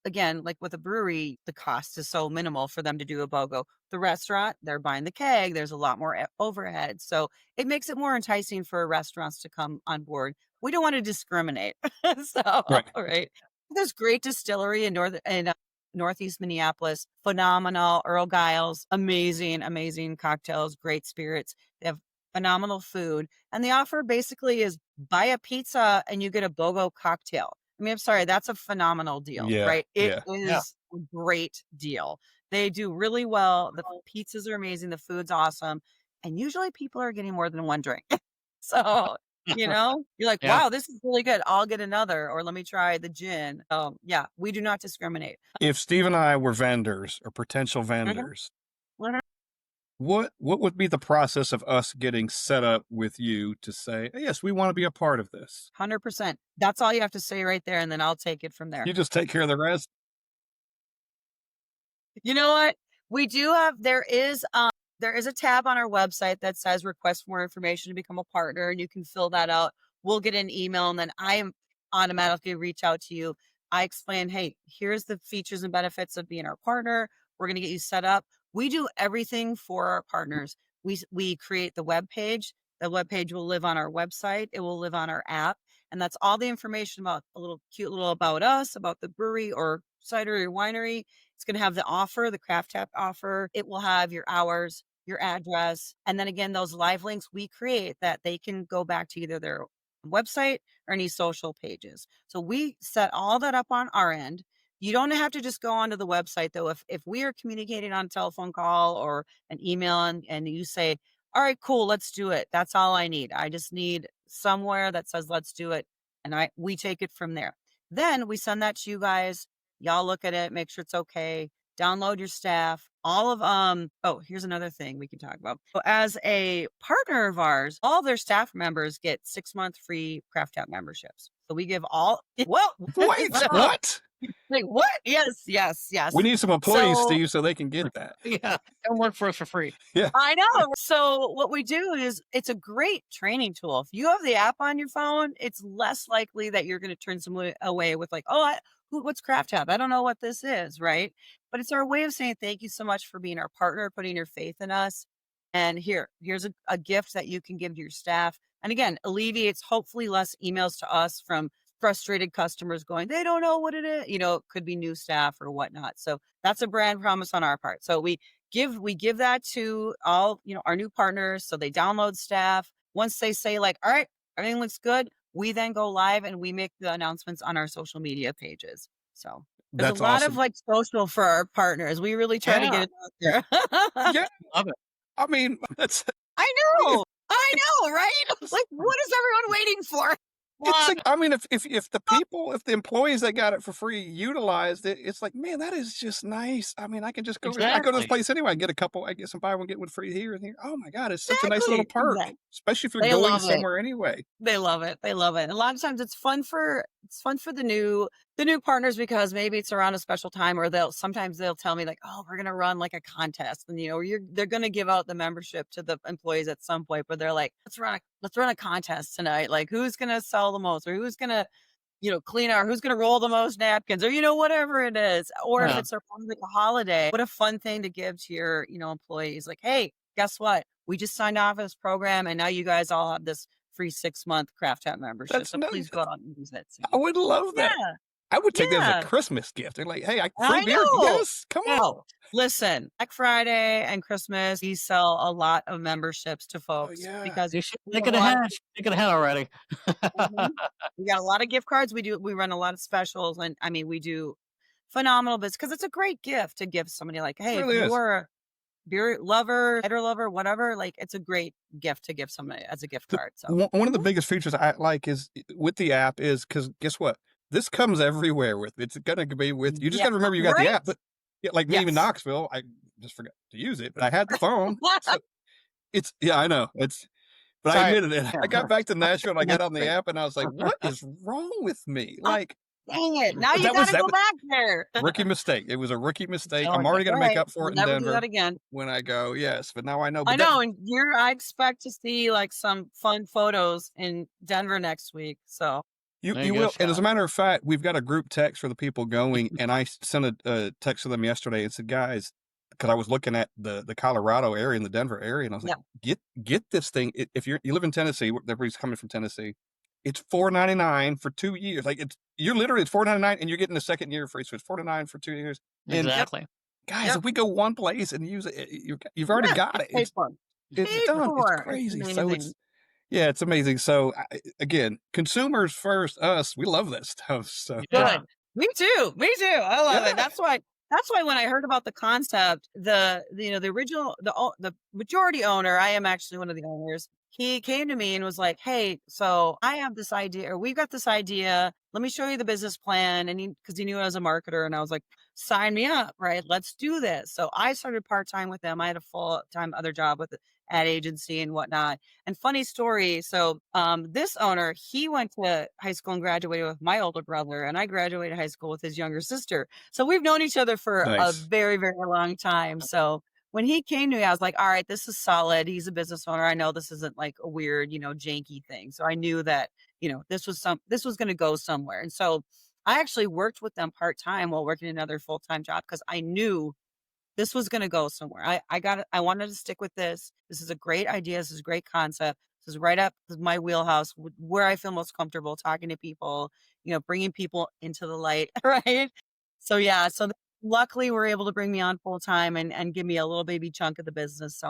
again, like with a brewery, the cost is so minimal for them to do a BOGO. The restaurant, they're buying the keg. There's a lot more overhead. So it makes it more enticing for restaurants to come on board. We don't want to discriminate. So, Right. right. There's great distillery in Northeast Minneapolis, phenomenal. Earl Giles, amazing cocktails, great spirits. They have phenomenal food. And the offer basically is buy a pizza and you get a BOGO cocktail. I mean, I'm sorry, that's a phenomenal deal, Yeah. right? It Yeah. Yeah. is a great deal. They do really well. The pizzas are amazing. The food's awesome. And usually people are getting more than one drink. So, you're like, Yeah. wow, this is really good. I'll get another, or let me try the gin. Yeah, we do not discriminate. If Steve and I were vendors or potential vendors, Mhm. what would be the process of us getting set up with you to say, hey, yes, we want to be a part of this? 100%. That's all you have to say right there, and then I'll take it from there. You just take care of the rest. You know what? We do have there is a tab on our website that says request for more information to become a partner, and you can fill that out. We'll get an email and then I am automatically reach out to you. I explain, hey, here's the features and benefits of being our partner. We're going to get you set up. We do everything for our partners. We create the web page. The web page will live on our website. It will live on our app. And that's all the information about a little cute little about us, about the brewery or cidery or winery. It's going to have the offer, the Craftapped offer. It will have your hours, your address. And then again, those live links we create that they can go back to either their website or any social pages. So we set all that up on our end. You don't have to just go onto the website though. If we are communicating on a telephone call or an email and you say, all right, cool, let's do it. That's all I need. I just need somewhere that says, let's do it. And we take it from there. Then we send that to you guys. Y'all look at it, make sure it's okay. Download your staff. All of oh, here's another thing we can talk about. So as a partner of ours, all their staff members get 6-month free Craftapped memberships. So we give all well Wait, what? like what? Yes. We need some employees, So- Steve, so they can get that. Yeah, don't work for us for free. I know. So what we do is it's a great training tool. If you have the app on your phone, it's less likely that you're going to turn someone away with like, oh, what's Craftapped? I don't know what this is, right? But it's our way of saying thank you so much for being our partner, putting your faith in us. And here's a gift that you can give to your staff. And again, alleviates hopefully less emails to us from frustrated customers going, they don't know what it is. You know, it could be new staff or whatnot. So that's a brand promise on our part. So we give that to all, our new partners. So they download staff. Once they say like, all right, everything looks good, we then go live and we make the announcements on our social media pages. So there's That's a lot awesome. of like social for our partners. We really try to get it out there. Yeah. Love it. I mean, that's I know, right? Like, what is everyone waiting for? it's like, I mean, if the employees that got it for free utilized it, it's like, man, that is just nice. I mean, I can just go. I go to this Exactly. place anyway. I get some buy one get one free here and here. Oh my god, it's such a nice little Exactly, perk, exactly. especially if you're They going love it. somewhere anyway. They love it. They love it. And a lot of times it's fun for the new partners because maybe it's around a special time or sometimes they'll tell me like, oh, we're going to run like a contest and they're going to give out the membership to the employees at some point, but they're like, let's run a contest tonight. Like who's going to sell the most or who's going to who's going to roll the most napkins or, whatever it is. Or if Yeah. it's around like a holiday, what a fun thing to give to your, employees. Like, hey, guess what? We just signed off this program and now you guys all have this free 6-month Craftapped membership. That's So nice. please go out and use it. I would love that. Yeah. I would take that as Yeah. a Christmas gift. They're like, hey, I free beer. know. Yes, come on. No, listen, Black Friday and Christmas, we sell a lot of memberships to folks yeah. because You should we think have it a lot- ahead. Think it ahead already. Mhm. we got a lot of gift cards. We run a lot of specials and I mean, we do phenomenal bits because it's a great gift to give somebody like, hey, really if you is. are a beer lover, cider lover, whatever, like it's a great gift to give somebody as a gift card. So One of the biggest features I like is with the app is because guess what? This comes everywhere with it's gonna be with you. Just Yeah, gotta remember you got right? the app. But like me in Yes. Knoxville, I just forgot to use it, but I had the phone. So I know it's. But I Sorry. admitted it. I got back to Nashville and I got on the app and I was like, what is wrong with me? Like Dang it. Now But you that was- gotta that go was- back there. rookie mistake. It was a rookie mistake. Oh, I'm already gonna right. make up for We'll it in never do Denver that again. when I go. Yes, but now I know. But I know, and I expect to see like some fun photos in Denver next week. So You There you go, will. And as a Scott. matter of fact, we've got a group text for the people going, and I sent a text to them yesterday and said, guys, because I was looking at the Colorado area and the Denver area, and I was like, get this thing. If you live in Tennessee, everybody's coming from Tennessee, it's $4.99 for 2 years. Like it's $4.99 and you're getting the second year free. So it's $4.99 for 2 years. And Exactly. guys, Yep. if we go one place and use it, you've already got it. pay It's, for 'em. it's Paid done. for. It's crazy. It's So amazing. it's amazing. So again, consumers first, us, we love that stuff. So Yeah. Good. Me too. I love Yeah. it. That's why when I heard about the concept, the majority owner, I am actually one of the owners. He came to me and was like, "Hey, so I have this idea, or we've got this idea. Let me show you the business plan." And because he knew I was a marketer, and I was like, "Sign me up, right? Let's do this." So I started part-time with them. I had a full-time other job with the ad agency and whatnot. And funny story. So this owner, he went to high school and graduated with my older brother, and I graduated high school with his younger sister. So we've known each other for a Nice. very, very long time. So when he came to me, I was like, all right, this is solid. He's a business owner. I know this isn't like a weird, janky thing. So I knew that, this was going to go somewhere. And so I actually worked with them part-time while working another full-time job because I knew this was going to go somewhere. I wanted to stick with this. This is a great idea. This is a great concept. This is right up my wheelhouse, where I feel most comfortable talking to people, bringing people into the light. Right. So yeah. So luckily were able to bring me on full time and give me a little baby chunk of the business. So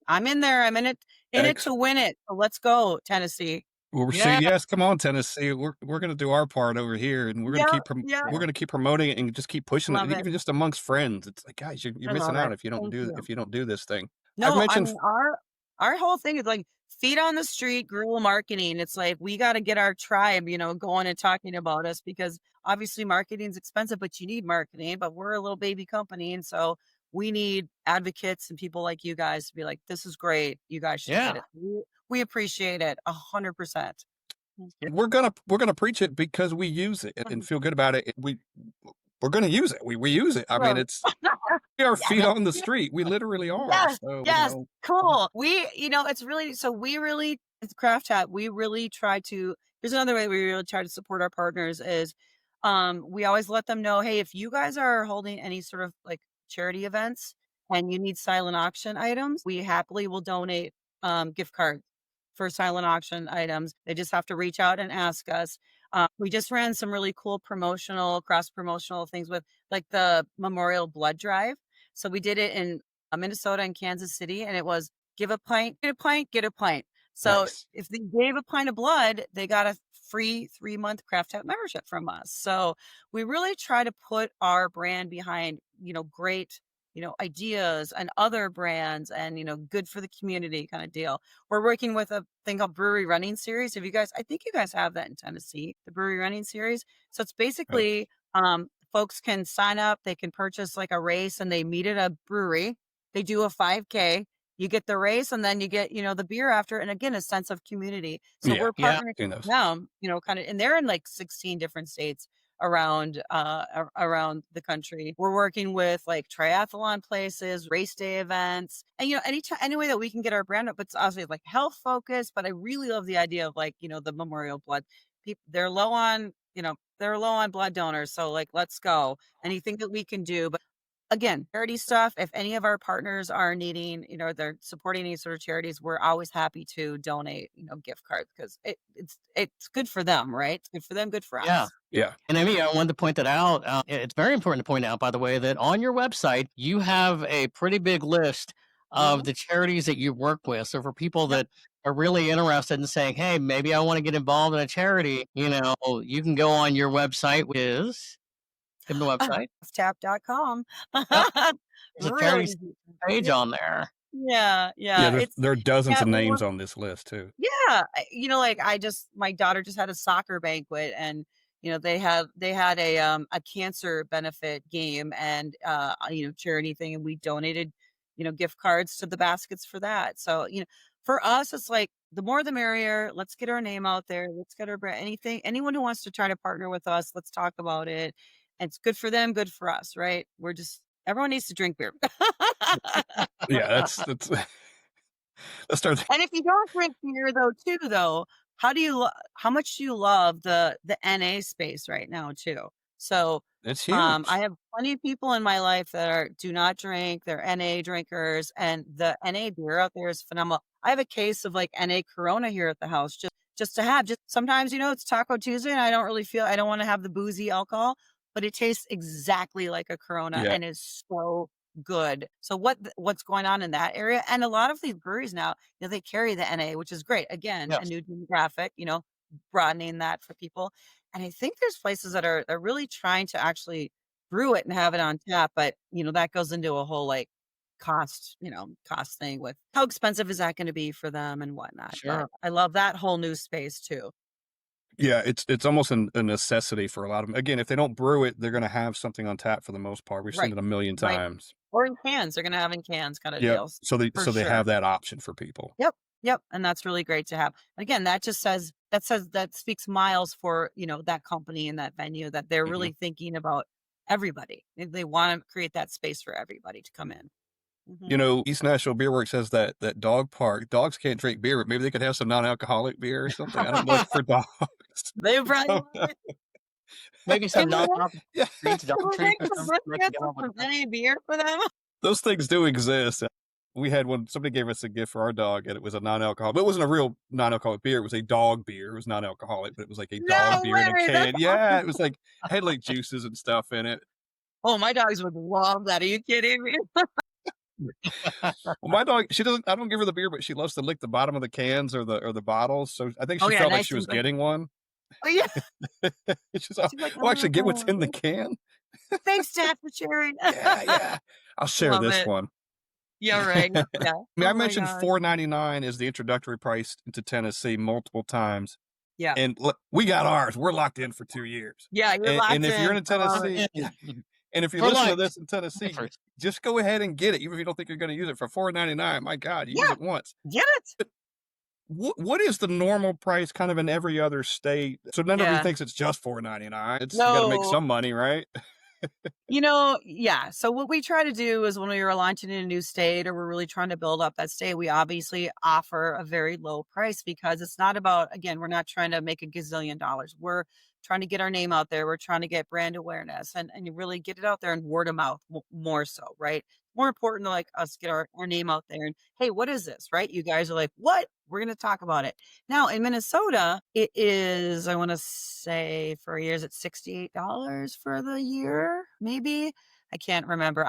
I'm in there. I'm in it to win it. So let's go, Tennessee. Well, we're Yeah. saying, yes, come on, Tennessee. We're going to do our part over here, and we're going to Yeah, keep yeah. we're going to keep promoting it and just keep pushing Love it, it. even just amongst friends. It's like, guys, you're I missing love out it. if you don't Thank do you. this thing. I've No, I mentioned, mean our whole thing is like feet on the street, guerrilla marketing. It's like we got to get our tribe, going and talking about us because obviously marketing's expensive, but you need marketing. But we're a little baby company, and so we need advocates and people like you guys to be like, "This is great. You guys should get Yeah. it." We appreciate it 100%. we're gonna preach it because we use it and feel good about it. We're gonna use it. We use it. I mean, Love it's we are feet it. on the street. We literally are. Yes, So yes, cool. It's really it's Craftapped. We really try to. Here's another way we really try to support our partners is, we always let them know, hey, if you guys are holding any sort of like charity events and you need silent auction items, we happily will donate gift cards for silent auction items. They just have to reach out and ask us. We just ran some really cool cross promotional things with like the Memorial Blood Drive. So we did it in Minnesota and Kansas City, and it was give a pint, get a pint, get a pint. So nice. if they gave a pint of blood, they got a free 3-month Craftapped membership from us. So we really try to put our brand behind, great, ideas and other brands and, good for the community kind of deal. We're working with a thing called Brewery Running Series. I think you guys have that in Tennessee, the Brewery Running Series. So it's basically, folks can sign up, they can purchase like a race and they meet at a brewery. They do a 5K, you get the race and then you get, the beer after. And again, a sense of community. So Yeah. we're Yeah. partnering Seen with those. them, kind of, and they're in like 16 different states around around the country. We're working with like triathlon places, race day events, and any way that we can get our brand up. It's obviously like health focused, but I really love the idea of like the Memorial Blood. People they're low on blood donors, so like let's go. Anything that we can do, but again, charity stuff. If any of our partners are needing, they're supporting any sort of charities, we're always happy to donate, gift cards because it's good for them, right? It's good for them, good for Yeah. us. Yeah. And Amy, I wanted to point that out. It's very important to point out, by the way, that on your website, you have a pretty big list of the charities that you work with. So for people that are really interested in saying, hey, maybe I want to get involved in a charity, you can go on your website, which is, give them the website. Craftapped.com. Yep. There's a Really charity easy. page on there. Yeah, Yeah. yeah. There are dozens of we names work on this list too. Yeah, like my daughter just had a soccer banquet and they had a cancer benefit game and charity thing and we donated gift cards to the baskets for that. So, for us it's like the more the merrier. Let's get our name out there. Let's get our brand. Anyone who wants to try to partner with us, let's talk about it. And it's good for them, good for us, right? Everyone needs to drink beer. Yeah. That's let's start. And if you don't drink beer though, how much do you love the NA space right now too? So, It's I huge. have plenty of people in my life that do not drink, they're NA drinkers, and the NA beer out there is phenomenal. I have a case of like NA Corona here at the house just to have. Just sometimes, it's Taco Tuesday and I don't want to have the boozy alcohol, but it tastes exactly like a Corona Yeah. and is so good. So what's going on in that area? And a lot of these breweries now, they carry the NA, which is great. Again, a Yes. new demographic, broadening that for people. And I think there's places that are really trying to actually brew it and have it on tap, but that goes into a whole like cost thing with how expensive is that going to be for them and whatnot. Sure. But I love that whole new space too. Yeah, it's almost a necessity for a lot of them. Again, if they don't brew it, they're going to have something on tap for the most part. We've seen Right. it a million Right. times. Or in cans. They're going to have in cans kind of Yeah, deals. so they For they sure. have that option for people. Yep. And that's really great to have. Again, that speaks miles for, that company and that venue that they're Mhm. really thinking about everybody. They want to create that space for everybody to come in. Mhm. East Nashville Beer Works says that dog park dogs can't drink beer, but maybe they could have some non-alcoholic beer or something. I don't know for dogs. They probably So, love it. Maybe some Can we non yeah, treats, dog can we treats make or some something. They can biscuits go with with some that. NA beer for them? those things do exist. We had one. Somebody gave us a gift for our dog, and it was a non-alcoholic. But it wasn't a real non-alcoholic beer. It was a dog beer. It was non-alcoholic, but it was like a dog No beer in a way. can. That's Yeah, awesome. it was like had like juices and stuff in it. Oh, my dogs would love that. Are you kidding me? Well, my dog, she doesn't. I don't give her the beer, but she loves to lick the bottom of the cans or the bottles. So I think Oh, she yeah, felt like nice she and was good. getting one. Oh, yeah. She's like, She's like, "Oh, actually, get what's in the "Oh, can." thanks, Dad, for sharing." Yeah, yeah. I'll share Love this it. one. Yeah, right. I Yeah. mean, I Oh my mentioned gosh. $4.99 is the introductory price to Tennessee multiple times, Yeah. and look, we got ours. We're locked in for 2 years. Yeah, you're And locked if you're in. in I love it. Tennessee, yeah, and if you For listen to life. this in Tennessee, Lifers. just go ahead and get it, even if you don't think you're going to use it for $4.99. My God, you use Yeah, it once. get it. What is the normal price kind of in every other state? So none of you Yeah. thinks it's just $4.99. It's you got to make No. some money, right? Yeah. So what we try to do is when we are launching in a new state or we're really trying to build up that state, we obviously offer a very low price because it's not about, again, we're not trying to make a gazillion dollars. We're trying to get our name out there. We're trying to get brand awareness and you really get it out there and word of mouth more so, right? More important to like us get our name out there and hey, what is this? Right? You guys are like, what? We're going to talk about it. Now in Minnesota, it is, I want to say for years, it's $68 for the year, maybe. I can't remember.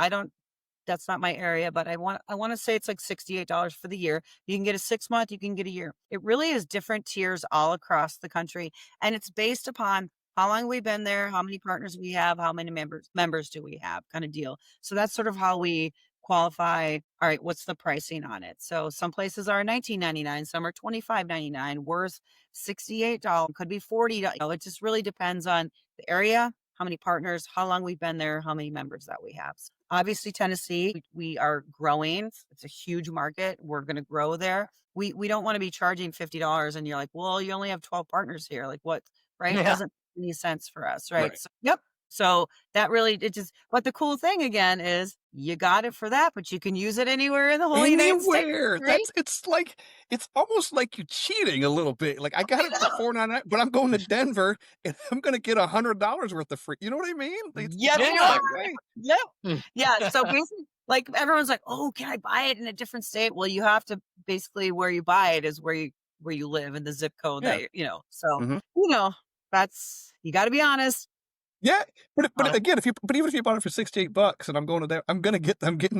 That's not my area, but I want to say it's like $68 for the year. You can get a 6 month, you can get a year. It really is different tiers all across the country. And it's based upon how long we've been there, how many partners we have, how many members do we have kind of deal. So that's sort of how we qualify. All right, what's the pricing on it? So some places are $19.99, some are $25.99, worth $68, could be $40. It just really depends on the area, how many partners, how long we've been there, how many members that we have. Obviously, Tennessee, we are growing. It's a huge market. We're going to grow there. We don't want to be charging $50 and you're like, well, you only have 12 partners here. Like what, right? It Yeah. doesn't make any sense for us, right? Right. So, yep. So that really, but the cool thing again is you got it for that, but you can use it anywhere in the whole United States, Anywhere. right? It's almost like you cheating a little bit. Like I got I it for know. $4.99, but I'm going to Denver and I'm going to get $100 worth of free. You know what I mean? It's Yes, almost you Yeah. that are. way. Yep. Mm. Yeah. So basically, like everyone's like, oh, can I buy it in a different state? Well, you have to basically where you buy it is where you live in the zip code Yeah. that so Mhm. that's you got to be honest. Yeah, but Uh, again, even if you bought it for $68 and I'm going to there, I'm getting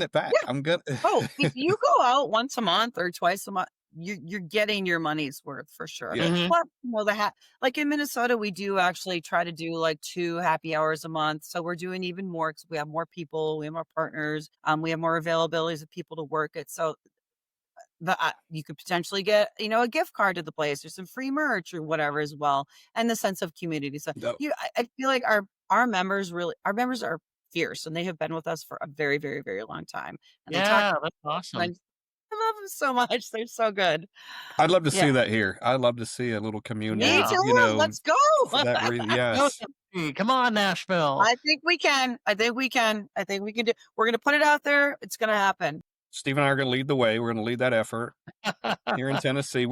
it back. Yeah. I'm gonna. Oh, if you go out once a month or twice a month, you're getting your money's worth for sure. Yeah. mhm. Plus, like in Minnesota, we do actually try to do like 2 happy hours a month. So we're doing even more because we have more people, we have more partners, we have more availabilities of people to work it. So you could potentially get a gift card to the place or some free merch or whatever as well, and the sense of community. So No. I feel like our members are fierce and they have been with us for a very, very, very long time. And they talk. Yeah, that's awesome. I love them so much. They're so good. I'd love to see Yeah. that here. I'd love to see a little community. Me Yeah. too. Let's go. For that reason. Go, Yes. Tennessee. Come on, Nashville. I think we can. I think we can. I think we can do. We're gonna put it out there. It's gonna happen. Steve and I are going to lead the way. We're going to lead that effort here in Tennessee.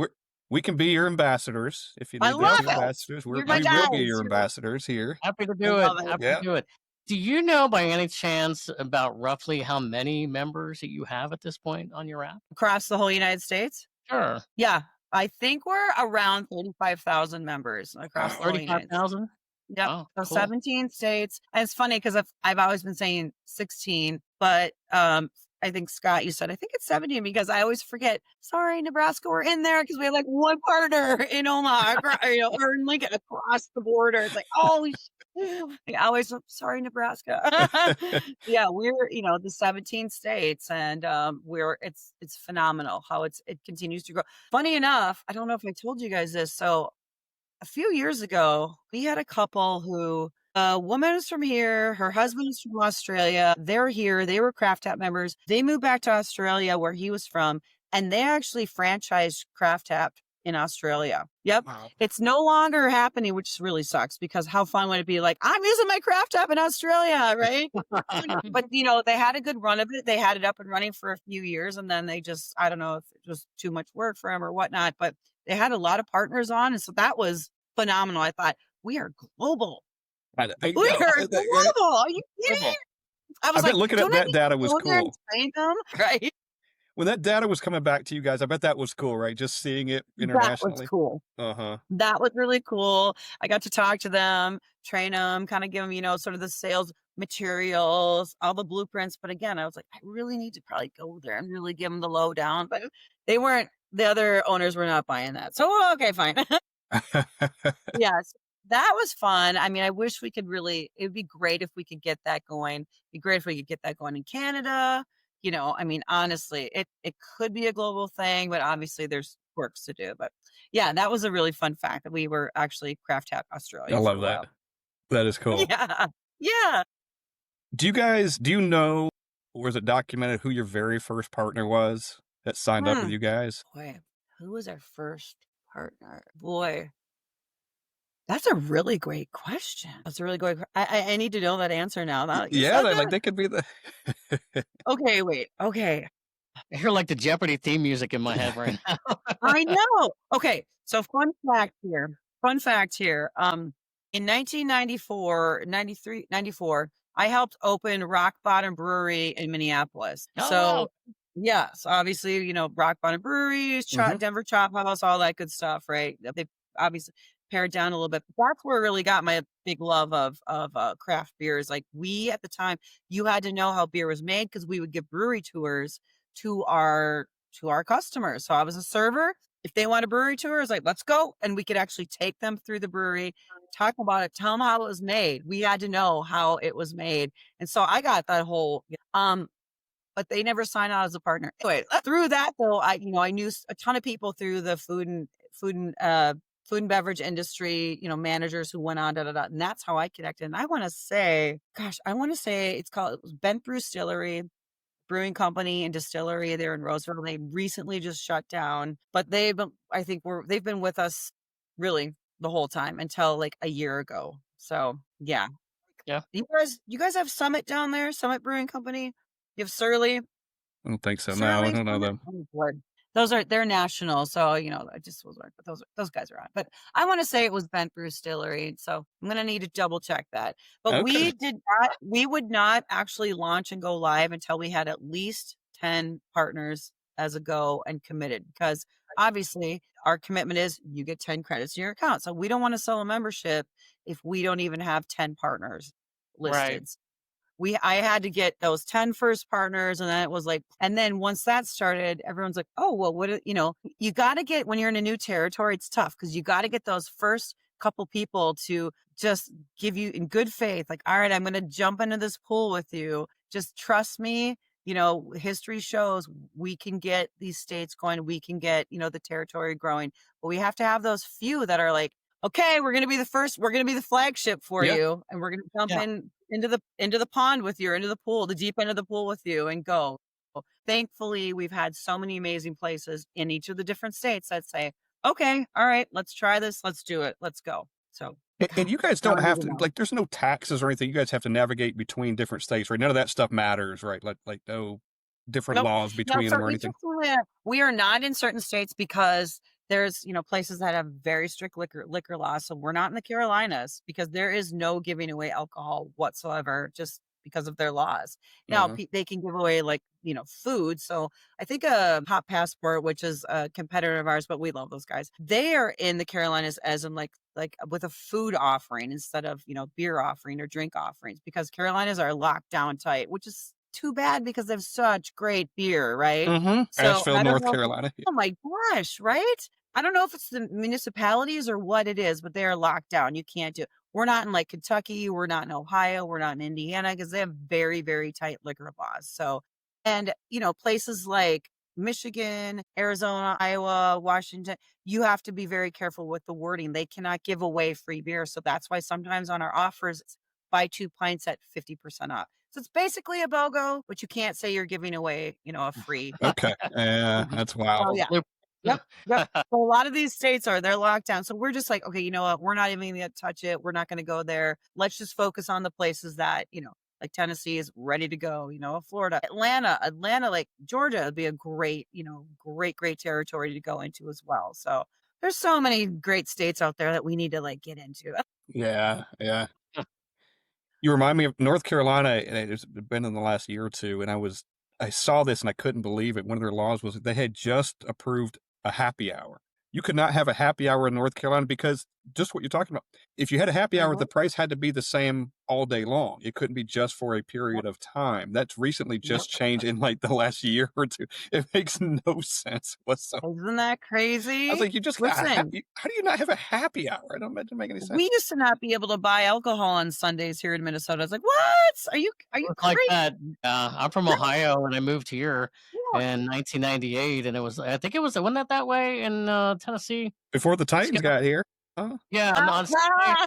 We can be your ambassadors if you I need love that. it. Ambassadors. You're my We will be guys. your ambassadors here. Happy to I do it. love it. Happy Yeah. to do it. Do you know by any chance about roughly how many members that you have at this point on your app? Across the whole United States. Sure. Yeah, I think we're around 35,000 members across the whole United States. 35,000? Yep. Wow, So cool. 17 states. And it's funny because I've always been saying 16, but I think Scott, you said I think it's 17 because I always forget. Sorry, Nebraska, we're in there because we have like one partner in Omaha, or in Lincoln across the border. It's like, oh, I always sorry, Nebraska. Yeah, we're the 17 states, and it's phenomenal how it continues to grow. Funny enough, I don't know if I told you guys this. So a few years ago, we had a couple who a woman is from here, her husband is from Australia. They're here, they were Craftapped members. They moved back to Australia where he was from, and they actually franchised Craftapped in Australia. Yep. Wow. It's no longer happening, which really sucks because how fun would it be like, I'm using my Craftapped in Australia, right? But they had a good run of it. They had it up and running for a few years, and then they just, I don't know if it was too much work for them or whatnot, but they had a lot of partners on. And so that was phenomenal. I thought, we are global. I We know. are global. Are you kidding? I was I bet like, looking at don't I that need data to was go there and cool. train them? Right. When that data was coming back to you guys, I bet that was cool, right? Just seeing it That was internationally. cool. Uh-huh. That was really cool. I got to talk to them, train them, kind of give them, sort of the sales. materials, all the blueprints. But again, I was like, I really need to probably go there and really give them the lowdown. But they weren't. The other owners were not buying that. So okay, fine. Yes, that was fun. I mean, I wish we could really. It would be great if we could get that going. It'd be great if we could get that going in Canada. I mean, honestly, it could be a global thing, but obviously there's works to do. But yeah, that was a really fun fact that we were actually Craftapped I Australia for love a that. while. That is cool. Yeah, yeah. Do you know, or is it documented who your very first partner was that signed up with Hmm. you guys? Boy, who was our first partner? Boy, that's a really great question. That's a really great. I need to know that answer now. Now that you Yeah, said that. they could be the. Okay, wait. Okay, I hear like the Jeopardy theme music in my head right now. I know. Okay, so fun fact here. Fun fact here. In 1994, 93, 94, I helped open Rock Bottom Brewery in Minneapolis. Oh, So wow. yeah, so obviously, Rock Bottom Breweries, Mhm. Denver Chop House, all that good stuff, right? They obviously pared down a little bit. But that's where I really got my big love of craft beers. Like we at the time, you had to know how beer was made because we would give brewery tours to our customers. So I was a server. If they want a brewery tour, it's like, let's go. And we could actually take them through the brewery, talk about it, tell them how it was made. We had to know how it was made. And so I got that whole, but they never signed on as a partner. Anyway, through that though, I knew a ton of people through the food and beverage industry, managers who went on, and that's how I connected. And I want to say it's called Bent Brew Distillery Brewing Company and Distillery there in Roseville. They recently just shut down, but they've been with us really the whole time until like a year ago. So yeah. Yeah. You guys have Summit down there, Summit Brewing Company? You have Surly? I don't think so. No, Surly I don't know Summit? them. Oh, Lord. They're national, so I just was like, but those guys are on. But I want to say it was Bent Brew Distillery, so I'm gonna need to double check that. But Okay. we would not actually launch and go live until we had at least 10 partners as a go and committed, because obviously our commitment is you get 10 credits in your account. So we don't want to sell a membership if we don't even have 10 partners Right. listed. I had to get those 10 first partners, and then it was like, and then once that started, everyone's like, oh, well, you got to get, when you're in a new territory, it's tough because you got to get those first couple people to just give you in good faith, like, all right, I'm going to jump into this pool with you. Just trust me. History shows we can get these states going. We can get, the territory growing, but we have to have those few that are like, okay, we're going to be the first, we're going to be the flagship for Yeah. you. And we're going to jump into the pond with you, or into the pool, the deep end of the pool with you, and go. Thankfully, we've had so many amazing places in each of the different states that say, okay, all right, let's try this. Let's do it. Let's go. So, And you guys now don't I need have to to, know. like, there's no taxes or anything. You guys have to navigate between different states, right? None of that stuff matters, right? Like no different Nope. laws No, between so them or anything. we are not in certain states because there's, places that have very strict liquor laws. So we're not in the Carolinas because there is no giving away alcohol whatsoever, just because of their laws. Now Uh-huh. they can give away food. So I think a Hot Passport, which is a competitor of ours, but we love those guys. They are in the Carolinas as in like with a food offering instead of beer offering or drink offerings, because Carolinas are locked down tight, which is too bad because they have such great beer, right? Mm-hmm. So Asheville, I don't North know. Carolina. Oh my gosh, right? I don't know if it's the municipalities or what it is, but they are locked down. You can't do it. We're not in like Kentucky. We're not in Ohio. We're not in Indiana because they have very, very tight liquor laws. So, and places like Michigan, Arizona, Iowa, Washington, you have to be very careful with the wording. They cannot give away free beer. So that's why sometimes on our offers, it's buy 2 pints at 50% off. So it's basically a BOGO, but you can't say you're giving away, a free. Okay. Yeah, Mhm. that's wild. Oh yeah. Yep. Yep. So a lot of these states they're locked down. So we're just like, okay, you know what? We're not even going to touch it. We're not going to go there. Let's just focus on the places that, like Tennessee is ready to go, Florida, Atlanta, like Georgia would be a great, great territory to go into as well. So there's so many great states out there that we need to like get into. Yeah, yeah. You remind me of North Carolina, and it's been in the last year or two, and I saw this and I couldn't believe it. One of their laws was that they had just approved a happy hour. You could not have a happy hour in North Carolina because just what you're talking about. If you had a happy hour, Mhm. the price had to be the same all day long. It couldn't be just for a period of time. That's recently Yep. just changed in like the last year or two. It makes no sense whatsoever. Isn't that I crazy? was like, you just got a Listen, happy. How do you not have a happy hour? I don't. That doesn't make any sense. we used to not be able to buy alcohol on Sundays here in Minnesota. It's like, what? Are you It's like crazy? that. I'm from Ohio, and I moved here Yeah. in 1998, and it was. I think it was. Wasn't that way in Tennessee? Before the Titans Scott? got here, huh? Yeah, on Sunday.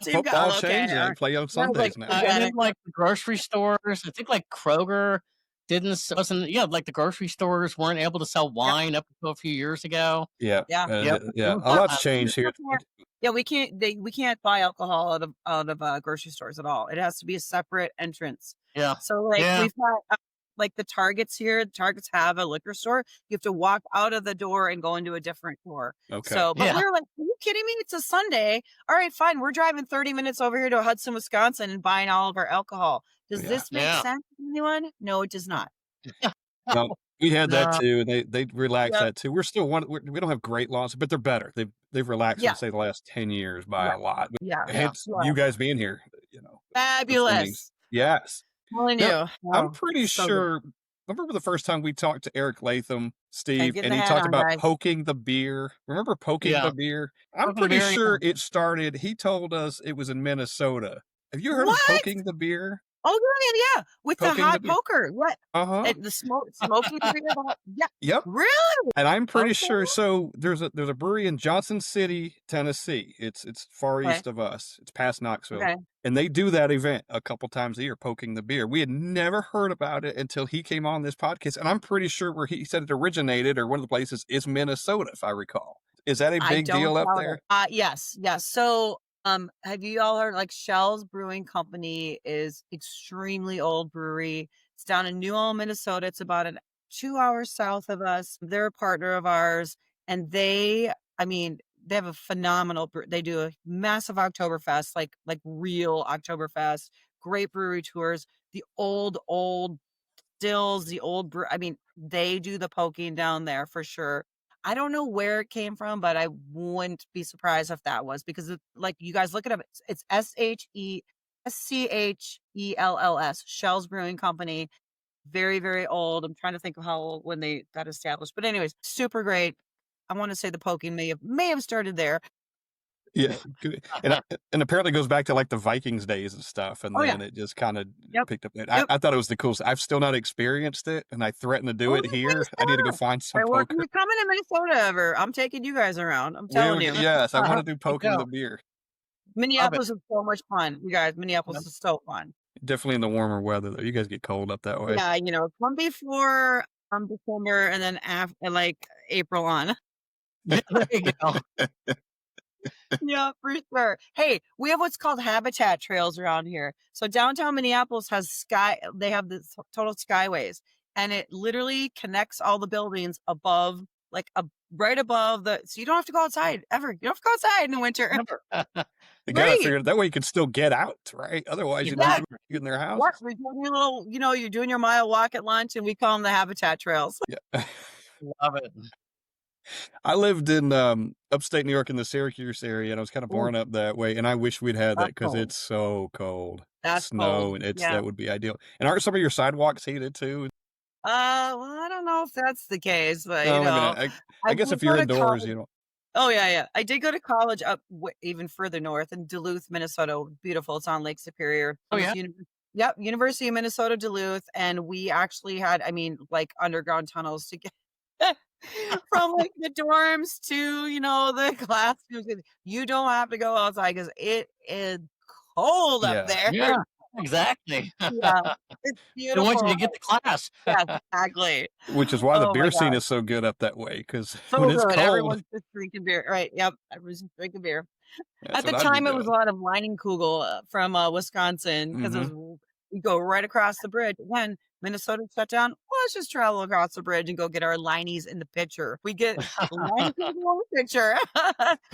So you've Football got okay. changed and they play on I was like, Sundays now. And forget then it. like the grocery stores, I think like Kroger wasn't like the grocery stores weren't able to sell wine up until a few years ago. Yeah, Yeah. Yep. yeah. It A was lot's bad. changed here. Yeah, we can't buy alcohol out of grocery stores at all. It has to be a separate entrance. Yeah. So like Yeah. we've got like the Targets here. The Targets have a liquor store. You have to walk out of the door and go into a different door. Okay. So, but Yeah. we were like, "Are you kidding me? It's a Sunday. All right, fine. We're driving 30 minutes over here to Hudson, Wisconsin, and buying all of our alcohol. Does Yeah. this make Yeah. sense to anyone? No, it does not. No, we had that No. too, and they relaxed Yep. that too. We're still we don't have great laws, but they're better. They've relaxed Yeah. in say the last 10 years by Yeah. a lot. Yeah. Hence Yeah. you guys being here, you know. Fabulous. Yes. Telling Now, you. I'm Oh, pretty so good. sure. I remember the first time we talked to Eric Latham, Steve, getting and the he hat talked on, about guys. poking the beer. Remember poking Yeah. the beer? I'm Poking pretty beer, yeah. sure it started. He told us it was in Minnesota. Have you heard What? of poking the beer? Oh, yeah, with the Poking the hot beer. poker. What? Uh-huh. And the smoky beer. Yeah. Yep. Really? And I'm pretty Okay. sure. So there's a brewery in Johnson City, Tennessee. It's far Okay. east of us. It's past Knoxville, Okay. and they do that event a couple times a year, poking the beer. We had never heard about it until he came on this podcast, and I'm pretty sure where he said it originated, or one of the places, is Minnesota, if I recall. Is that a I big don't deal up doubt there? it. Yes. So, have you all heard like Shell's Brewing Company is extremely old brewery. It's down in New Ulm, Minnesota. It's about 2 hours south of us. They're a partner of ours, and they have a phenomenal. They do a massive Oktoberfest, like real Oktoberfest. Great brewery tours. The old stills, the old brew. They do the poking down there for sure. I don't know where it came from, but I wouldn't be surprised if that was because like you guys look it up. It's SCHELLS, Shell's Brewing Company. Very, very old. I'm trying to think of how old when they got established. But anyways, super great. I want to say the poking may have started there. Yeah, and apparently goes back to like the Vikings days and stuff, and Oh, yeah. then it just kind of Yep. picked up. Yep. I thought it was the coolest. I've still not experienced it, and I threaten to do Oh, it here. I need to go find some All right, poker. we're coming to Minnesota ever. I'm taking you guys around. I'm telling you. Yes, I want to do You poking go. the beer. Minneapolis is so much fun. You guys, Minneapolis is so fun. Definitely in the warmer weather though. You guys get cold up that way. Yeah, come before December and then after like April on. There you go. Yeah, for sure. Hey, we have what's called habitat trails around here. So downtown Minneapolis has they have the total skyways, and it literally connects all the buildings above, like right above so you don't have to go outside ever. You don't have to go outside in the winter. You gotta Great. figure it that way you can still get out, right? Otherwise you're Yeah. not in their house. What? We're doing your little, you're doing your mile walk at lunch, and we call them the habitat trails. Yeah. Love it. I lived in upstate New York in the Syracuse area, and I was kind of born up that way, and I wish we'd had that That's because cold. it's so cold. That's Snow, cold. and Yeah. that would be ideal. And aren't some of your sidewalks heated too? Well, I don't know if that's the case, but No, I guess did if you're go to indoors, college. Oh yeah. I did go to college up even further north in Duluth, Minnesota. Beautiful. It's on Lake Superior. Oh, yeah? Yep, University of Minnesota Duluth, and we actually had, like underground tunnels to get from like the dorms to the classrooms. You don't have to go outside because it is cold Yeah. up there. Yeah, exactly. Yeah, it's They beautiful. want you to get to class. Yes, exactly. Which is why the Oh my beer scene God. is so good up that way, because So when it's good. cold, Everyone's just drinking beer. Right. Yep. Everyone's just drinking beer. that's At the what I'd be time, it was a doing. lot of Leinenkugel from Wisconsin because we go right across the bridge. When Minnesota shut down, well, let's just travel across the bridge and go get our Leinies in the pitcher. We get Leinenkugel in the pitcher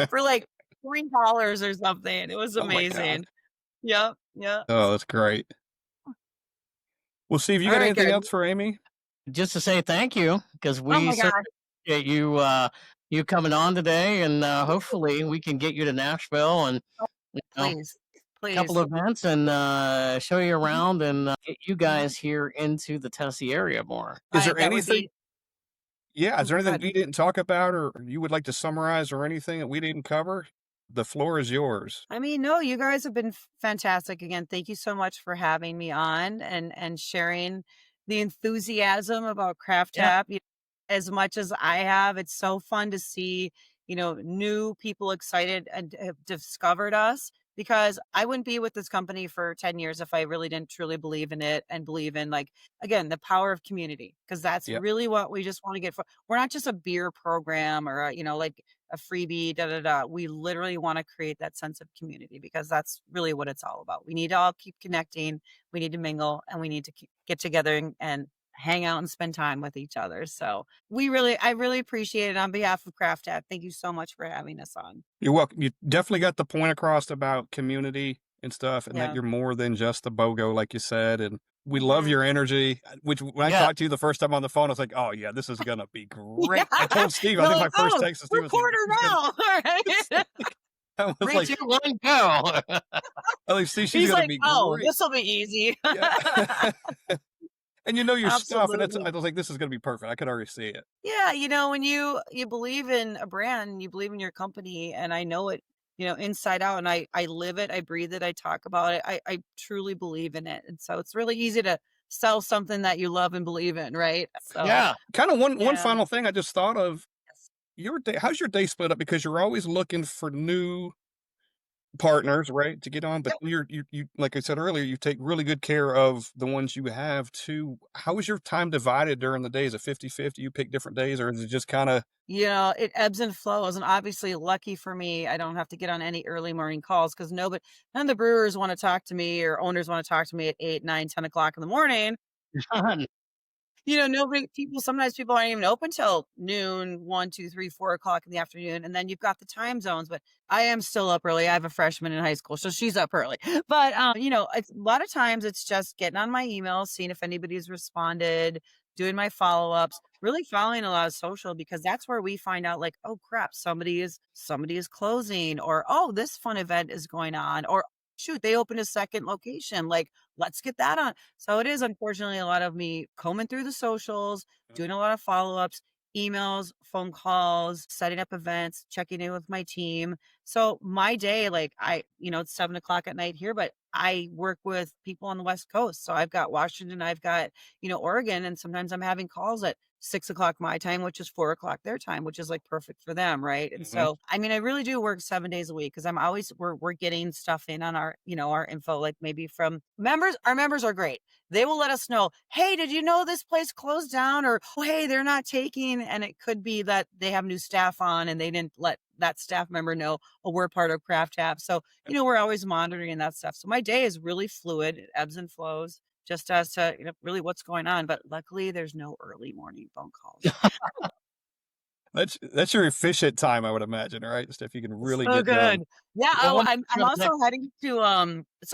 for like $3 or something. It was Oh my God. amazing. Yep. Yep. Oh, that's great. Well, Steve, you All got right, anything good. else for Amy? Just to say thank you, because Oh we my God. certainly appreciate you, you coming on today, and hopefully we can get you to Nashville and you know, Please, a couple please. events and show you Mhm, around and get you mhm. guys here into the Tennessee area more. Is there That would anything? be Yeah, is there anything good. we didn't talk about, or you would like to summarize, or anything that we didn't cover? The floor is yours. I mean, no, you guys have been fantastic again. Thank you so much for having me on and sharing the enthusiasm about Craft Yeah, Tap. As much as I have, it's so fun to see, new people excited and have discovered us because I wouldn't be with this company for 10 years if I really didn't truly believe in it and believe in like again, the power of community because that's Yep. really what we just want to get for. We're not just a beer program or like a freebie, da da da. We literally want to create that sense of community because that's really what it's all about. We need to all keep connecting. We need to mingle and we need to get together and hang out and spend time with each other. So I really appreciate it on behalf of Craft App. Thank you so much for having us on. You're welcome. You definitely got the point across about community and stuff, and that Yeah. you're more than just a BOGO, like you said. And we love Mhm. your energy. Which when I yeah. talked to you the first time on the phone, I was like, "Oh yeah, this is gonna be Yeah. great." I told Steve. I You're think like, my first oh, text to Steve was like, recorder "This is gonna." now. All right. I was Three, like, two, one, go. "I like Steve. She's He's gonna like, be oh, great." this will be easy. Yeah. And you know your stuff, and Absolutely. I was like, "This is gonna be perfect." I could already see it. Yeah, when you believe in a brand, you believe in your company, and I know it, inside out, and I live it, I breathe it, I talk about it. I truly believe in it, and so it's really easy to sell something that you love and believe in, right? So Yeah. Kind of one yeah, final thing I just thought of. yes. Your day. How's your day split up? Because you're always looking for new partners, right, to get on, but Yep. you like I said earlier, you take really good care of the ones you have too. How is your time divided during the day? Is it 50-50? You pick different days, or is it just kind of It ebbs and flows, and obviously, lucky for me, I don't have to get on any early morning calls because none of the brewers want to talk to me or owners want to talk to me at 8, 9, 10 o'clock in the morning. Nobody sometimes people aren't even open till noon, 1, 2, 3, 4 o'clock in the afternoon. And then you've got the time zones, but I am still up early. I have a freshman in high school, so she's up early. But it's a lot of times it's just getting on my emails, seeing if anybody's responded, doing my follow-ups, really following a lot of social because that's where we find out like, oh crap, somebody is closing, or oh, this fun event is going on, or shoot, they opened a second location. Like, let's get that on. So it is unfortunately a lot of me combing through the socials, doing a lot of follow-ups, emails, phone calls, setting up events, checking in with my team. So my day, like it's 7 o'clock at night here, but I work with people on the West Coast. So I've got Washington, I've got, Oregon, and sometimes I'm having calls at 6 o'clock my time, which is 4 o'clock their time, which is like perfect for them, right? And Mhm. so, I mean, I really do work 7 days a week because we're getting stuff in on our info, like maybe from members. Our members are great. They will let us know, hey, did you know this place closed down? Or, oh, hey, they're not taking, and it could be that they have new staff on and they didn't let that staff member know, oh, we're part of Craft App. So, we're always monitoring that stuff. So my day is really fluid, it ebbs and flows just as to, really what's going on. But luckily there's no early morning phone calls. That's your efficient time, I would imagine, right? Stuff you can really So get done. good. Yeah, Well, I'm also heading to,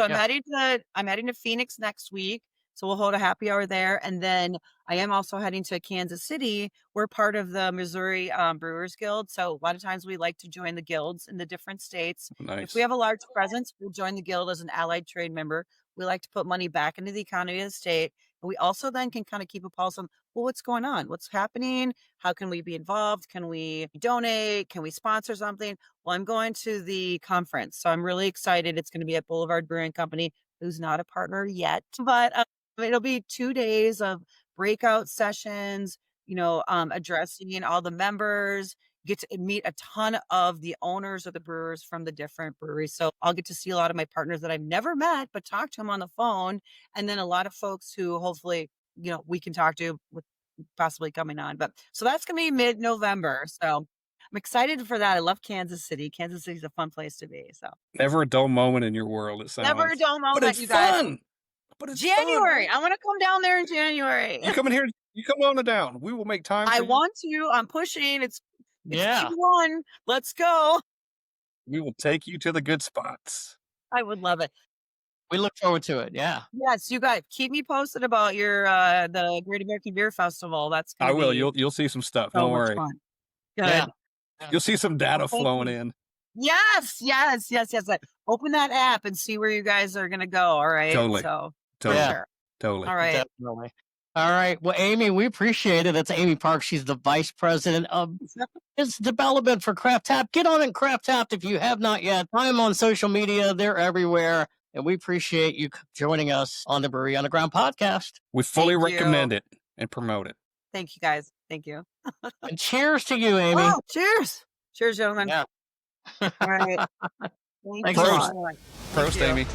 yeah. I'm heading to Phoenix next week, so we'll hold a happy hour there, and then I am also heading to Kansas City. We're part of the Missouri, Brewers Guild, so a lot of times we like to join the guilds in the different states. If we Nice. have a large presence, we'll join the guild as an allied trade member. We like to put money back into the economy of the state, and we also then can kinda keep a pulse on, well, what's going on? What's happening? How can we be involved? Can we donate? Can we sponsor something? Well, I'm going to the conference, so I'm really excited. It's going to be at Boulevard Brewing Company, who's not a partner yet, but it'll be 2 days of breakout sessions, addressing all the members, get to meet a ton of the owners of the brewers from the different breweries. So I'll get to see a lot of my partners that I've never met, but talk to them on the phone. And then a lot of folks who hopefully, we can talk to with possibly coming on. But so that's going to be mid-November. So I'm excited for that. I love Kansas City. Kansas City's a fun place to be. So Never a dull moment in your world, it never a sounds. dull But moment, it's you guys. fun. But it's fun, January. right? I want to come down there in January. You come in here, you come on down. We will make time I for you. want to. I'm pushing. It's Yeah. Q1. Let's go. We will take you to the good spots. I would love it. We look forward to it. Yeah. Yes, you guys keep me posted about your the Great American Beer Festival. That's I gonna will. be You'll see some stuff. so Don't much worry. fun. Good. Yeah. You'll see some data flowing in. Yes. Like, open that app and see where you guys are gonna go. All right. Totally. So Totally. for sure. Totally. All right. Definitely. All right. Well, Amy, we appreciate it. That's Amy Park. She's the vice president of business development for Craftapped. Get on it, Craftapped, if you have not yet. Find them on social media. They're everywhere. And we appreciate you joining us on the Brewery Underground podcast. We fully Thank you. recommend it and promote it. Thank you guys. Thank you. And cheers to you, Amy. Oh, cheers. Cheers, gentlemen. Yeah. All right. Thanks you. a lot. Prost, Thank you. Amy.